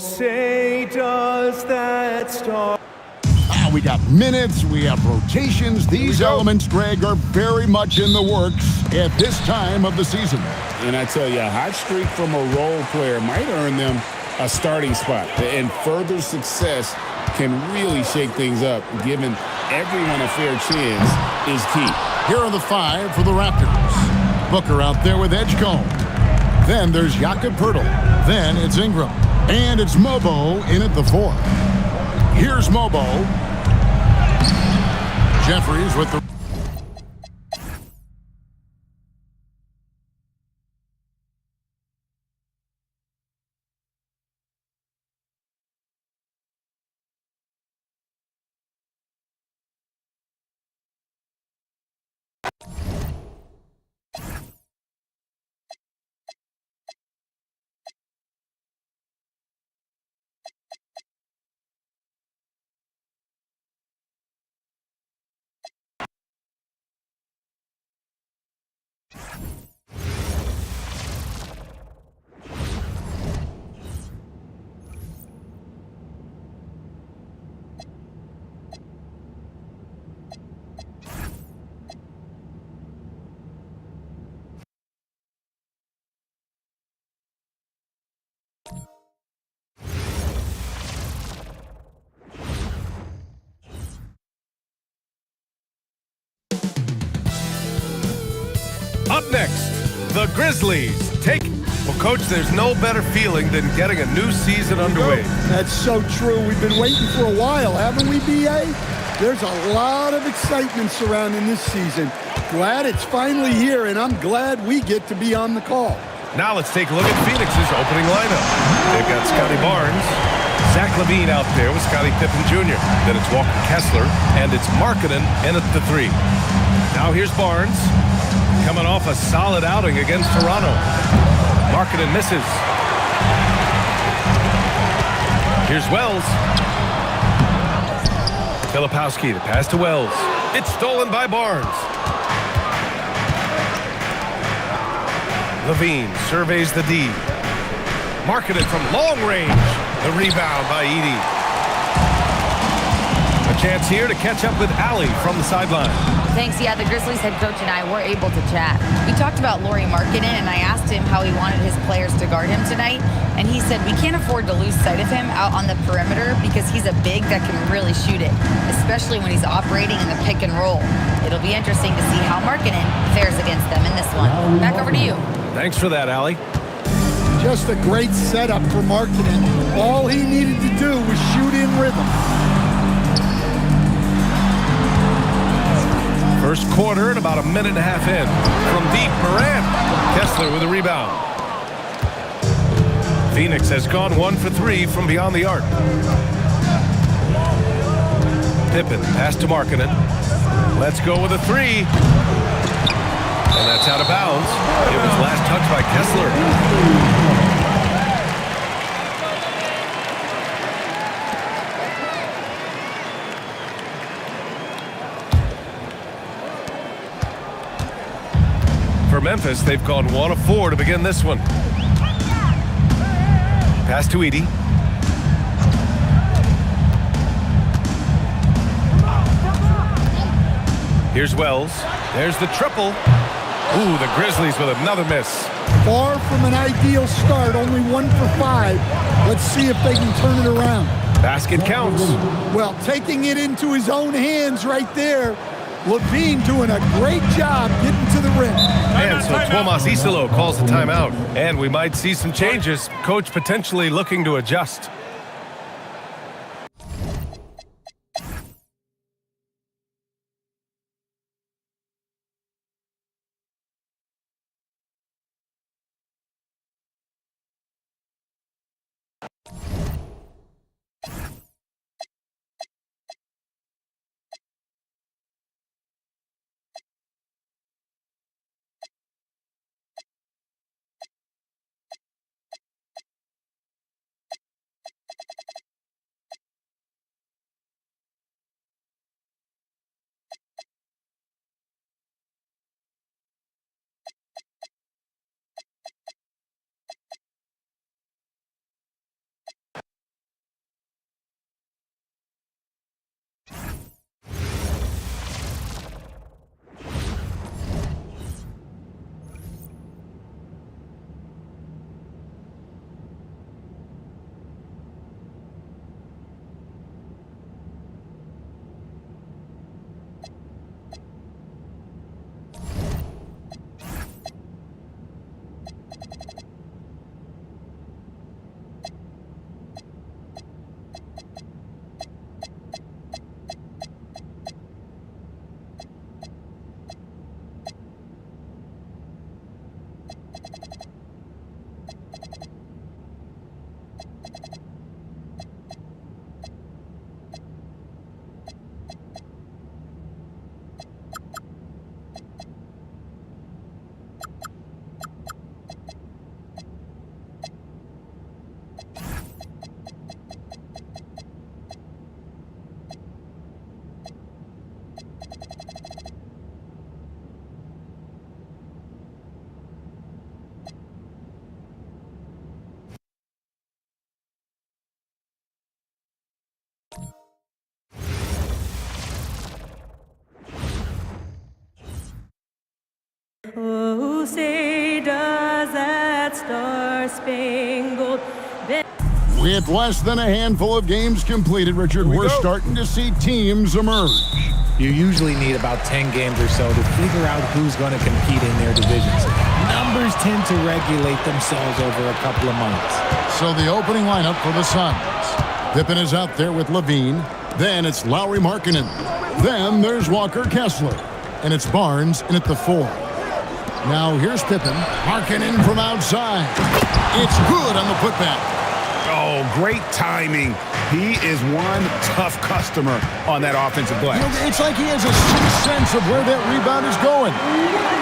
O: say does that star.
E: We got minutes, we have rotations. These elements, Greg, are very much in the works at this time of the season.
G: And I tell you, a hot streak from a role player might earn them a starting spot. And further success can really shake things up. Giving everyone a fair chance is key.
E: Here are the 5 for the Raptors. Booker out there with Edgecombe. Then there's Jakob Poeltl. Then it's Ingram. And it's Mobo in at the 4. Here's Mobo. Jeffries with the...
A: Up next, the Grizzlies take... Well, Coach, there's no better feeling than getting a new season underway.
H: That's so true. We've been waiting for a while, haven't we, B.A.? There's a lot of excitement surrounding this season. Glad it's finally here, and I'm glad we get to be on the call.
A: Now let's take a look at Phoenix's opening lineup. They've got Scotty Barnes, Zach LaVine out there with Scottie Pippen Jr. Then it's Walker Kessler, and it's Markkanen in at the 3. Now here's Barnes, coming off a solid outing against Toronto. Markkanen misses. Here's Wells. Filipowski, the pass to Wells. It's stolen by Barnes. LaVine surveys the D. Markkanen from long range. The rebound by Edey. A chance here to catch up with Allie from the sideline.
D: Thanks. Yeah, the Grizzlies head coach and I were able to chat. We talked about Lauri Markkanen, and I asked him how he wanted his players to guard him tonight. And he said, we can't afford to lose sight of him out on the perimeter because he's a big that can really shoot it, especially when he's operating in the pick and roll. It'll be interesting to see how Markkanen fares against them in this one. Back over to you.
A: Thanks for that, Allie.
H: Just a great setup for Markkanen. All he needed to do was shoot in rhythm.
A: First quarter and about a minute and a half in. From deep, Morant. Kessler with a rebound. Phoenix has gone 1 for 3 from beyond the arc. Pippen, pass to Markkanen. Let's go with a 3. And that's out of bounds. It was last touched by Kessler. For Memphis, they've gone 1 of 4 to begin this one. Pass to Edey. Here's Wells. There's the triple. Ooh, the Grizzlies with another miss.
H: Far from an ideal start, only 1 for 5. Let's see if they can turn it around.
A: Basket counts.
H: Well, taking it into his own hands right there. LaVine doing a great job getting to the rim.
A: And so Tomas Isolo calls the timeout. And we might see some changes. Coach potentially looking to adjust.
I: Oh, say does that star-spangled banner.
E: With less than a handful of games completed, Richard, we're starting to see teams emerge.
B: You usually need about 10 games or so to figure out who's going to compete in their divisions. Numbers tend to regulate themselves over a couple of months.
E: So the opening lineup for the Suns. Pippen is out there with Levine. Then it's Lowry Markkanen. Then there's Walker Kessler. And it's Barnes in at the 4. Now here's Pippen. Markkanen from outside. It's good on the putback.
G: Oh, great timing. He is one tough customer on that offensive glass.
E: You know, it's like he has a sixth sense of where that rebound is going.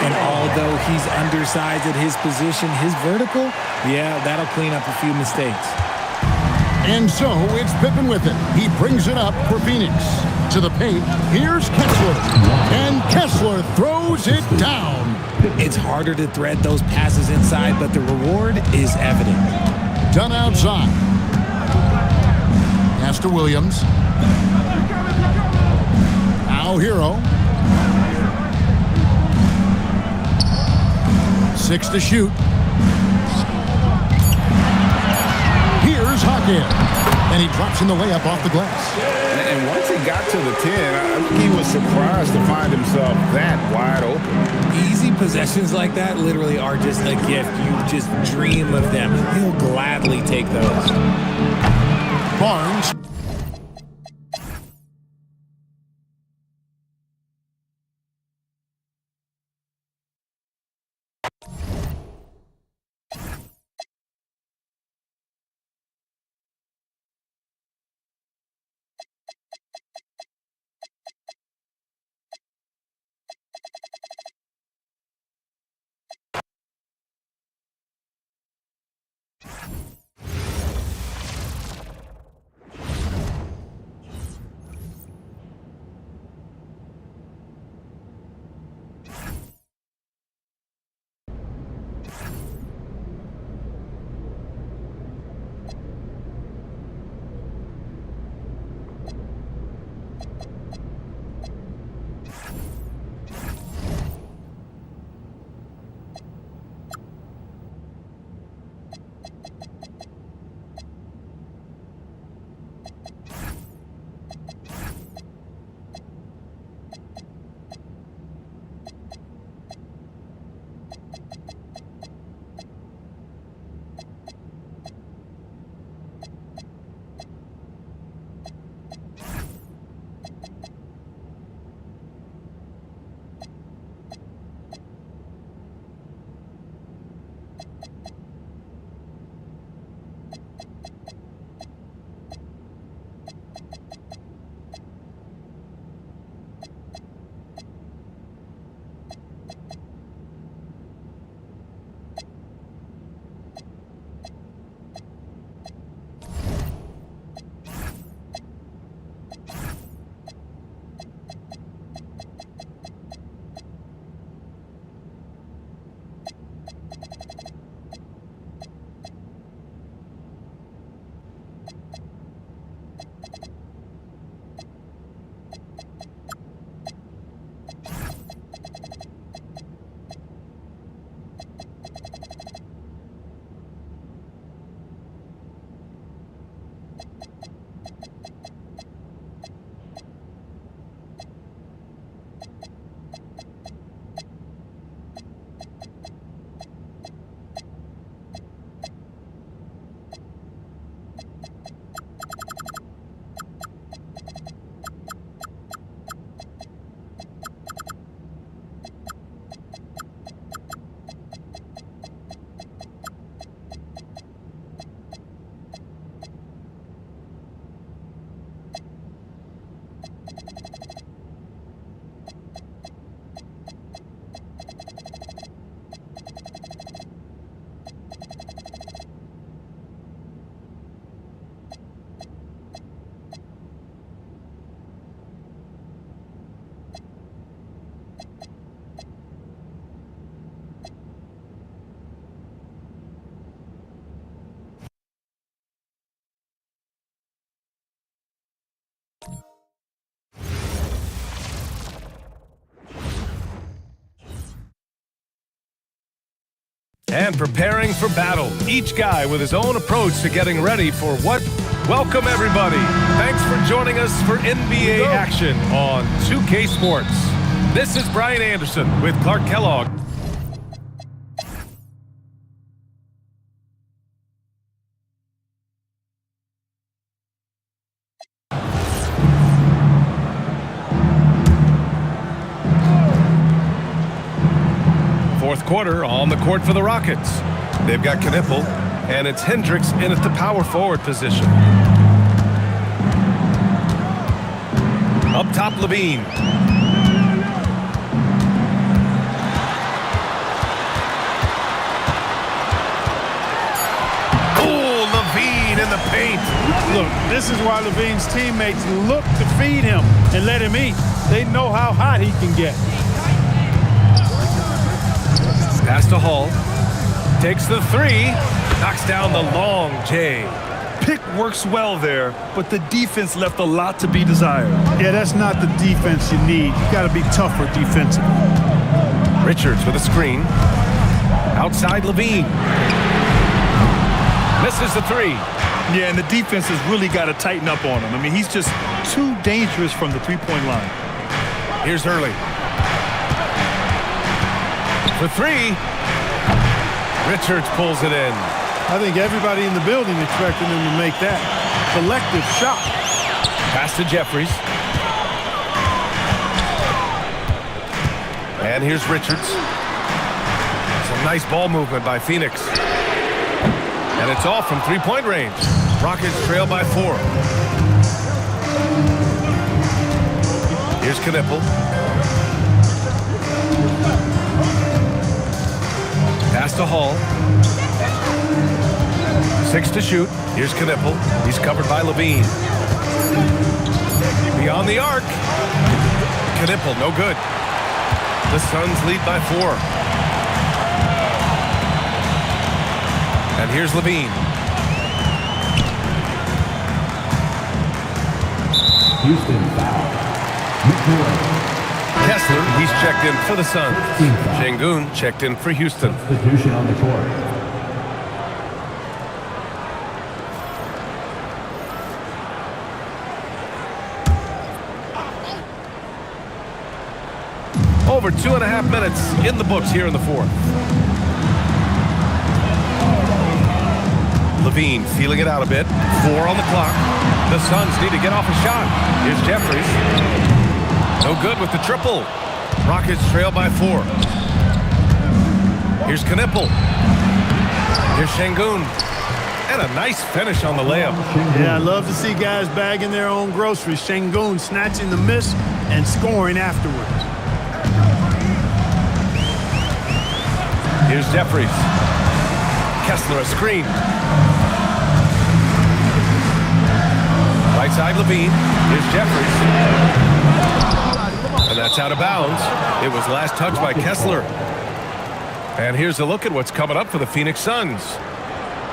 B: And although he's undersized at his position, his vertical, yeah, that'll clean up a few mistakes.
E: And so it's Pippen with it. He brings it up for Phoenix. To the paint, here's Kessler. And Kessler throws it down.
B: It's harder to thread those passes inside, but the reward is evident.
E: Done outside. Pass to Williams. Now Hero. 6 to shoot. Here's Hawkins. And he drops in the layup off the glass.
G: And once he got to the 10, I think he was surprised to find himself that wide open.
B: Easy possessions like that literally are just a gift. You just dream of them. He'll gladly take those.
E: Barnes.
A: and preparing for battle. Each guy with his own approach to getting ready for what? Welcome, everybody. Thanks for joining us for NBA action on 2K Sports. This is Brian Anderson with Clark Kellogg. Fourth quarter on the court for the Rockets. They've got Knipple, and it's Hendricks in at the power forward position. Up top, Levine. Oh, Levine in the paint.
C: Look, this is why Levine's teammates look to feed him and let him eat. They know how hot he can get.
A: Pass to Hall. Takes the three. Knocks down the long J.
M: Pick works well there, but the defense left a lot to be desired.
C: Yeah, that's not the defense you need. You got to be tougher defensively.
A: Richards with a screen. Outside Levine. Misses the three.
M: Yeah, and the defense has really got to tighten up on him. I mean, he's just too dangerous from the three-point line.
A: Here's Hurley. For three. Richards pulls it in.
C: I think everybody in the building expected him to make that collective shot.
A: Pass to Jeffries. And here's Richards. Some nice ball movement by Phoenix. And it's off from three-point range. Rockets trail by 4. Here's Knipple. Pass to Hall. 6 to shoot. Here's Knipple. He's covered by Levine. Beyond the arc. Knipple, no good. The Suns lead by 4. And here's Levine.
L: Houston foul.
A: Kessler, he's checked in for the Suns. Şengün checked in for Houston.
L: Substitution on the court.
A: Over 2.5 minutes in the books here in the fourth. Levine feeling it out a bit. 4 on the clock. The Suns need to get off a shot. Here's Jeffries. No good with the triple. Rockets trail by 4. Here's Knipple. Here's Şengün. And a nice finish on the layup.
C: Yeah, I love to see guys bagging their own groceries. Şengün snatching the miss and scoring afterwards.
A: Here's Jeffries. Kessler a screen. Right side Levine. Here's Jeffries. And that's out of bounds. It was last touched by Kessler. And here's a look at what's coming up for the Phoenix Suns.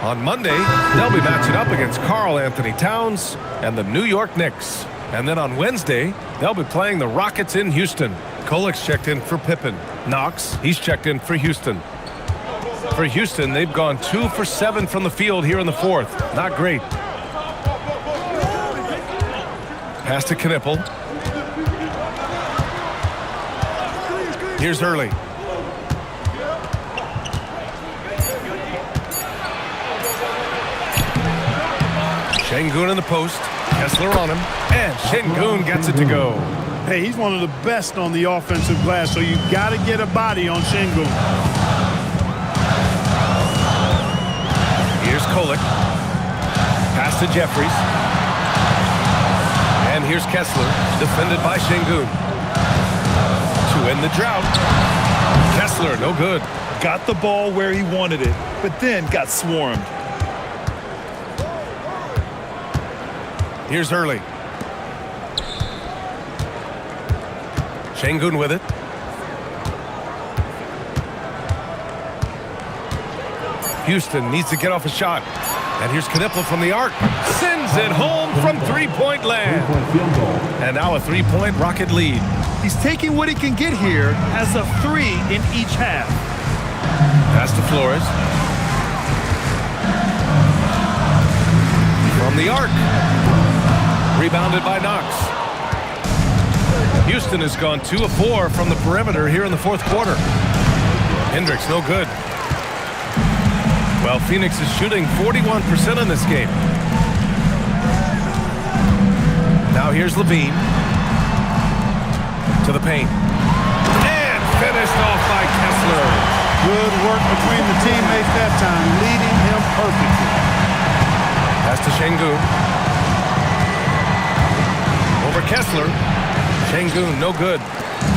A: On Monday, they'll be matching up against Karl Anthony Towns and the New York Knicks. And then on Wednesday, they'll be playing the Rockets in Houston. Kolik's checked in for Pippen. Knox, he's checked in for Houston. For Houston, they've gone 2 for 7 from the field here in the fourth. Not great. Pass to Knipple. Here's Hurley. Şengün in the post. Kessler on him. And Şengün gets it to go.
C: Hey, he's one of the best on the offensive glass, so you got to get a body on Şengün.
A: Here's Kolik. Pass to Jeffries. And here's Kessler, defended by Şengün. To end the drought. Kessler, no good.
M: Got the ball where he wanted it, but then got swarmed.
A: Here's Hurley. Şengün with it. Houston needs to get off a shot. And here's Knipple from the arc. Sends it home from three-point land. And now a three-point Rocket lead.
M: He's taking what he can get here as a 3 in each half.
A: Pass to Flores. From the arc. Rebounded by Knox. Houston has gone 2 of 4 from the perimeter here in the fourth quarter. Hendricks, no good. Well, Phoenix is shooting 41% in this game. Now here's Levine. To the paint. And finished off by Kessler.
C: Good work between the teammates that time, leading him perfectly.
A: Pass to Şengün. Over Kessler. Şengün, no good.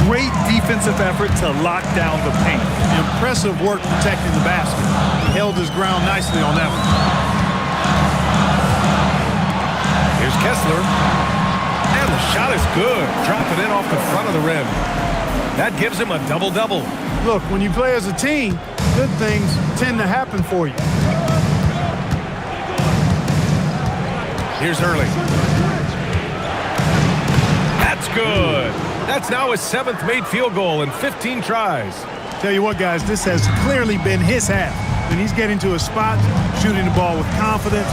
M: Great defensive effort to lock down the paint.
C: Impressive work protecting the basket. He held his ground nicely on that one.
A: Here's Kessler. And the shot is good. Dropping in off the front of the rim. That gives him a double-double.
C: Look, when you play as a team, good things tend to happen for you.
A: Here's Early. That's good. That's now his 7th made field goal in 15 tries.
C: Tell you what, guys, this has clearly been his half. When he's getting to a spot, shooting the ball with confidence,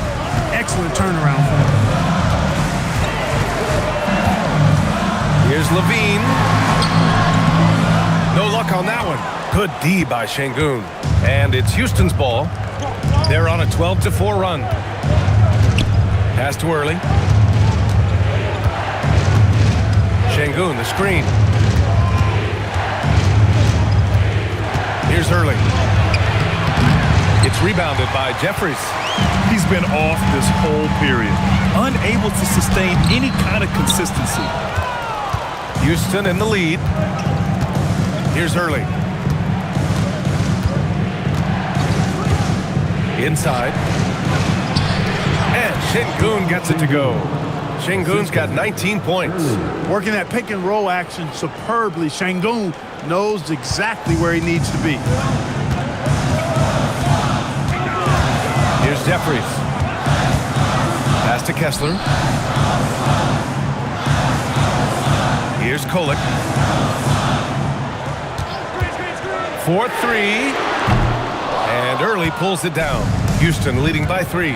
C: excellent turnaround for him.
A: Here's Levine. No luck on that one. Good D by Şengün. And it's Houston's ball. They're on a 12-4 run. Pass to Early. Şengün, the screen. Here's Early. It's rebounded by Jeffries.
M: He's been off this whole period, unable to sustain any kind of consistency.
A: Houston in the lead. Here's Early. Inside. And Şengün gets it to go. Şengün's got 19 points.
C: Working that pick and roll action superbly. Şengün knows exactly where he needs to be.
A: Here's Jeffries. Pass to Kessler. Here's Kolek. 4-3. And Early pulls it down. Houston leading by 3.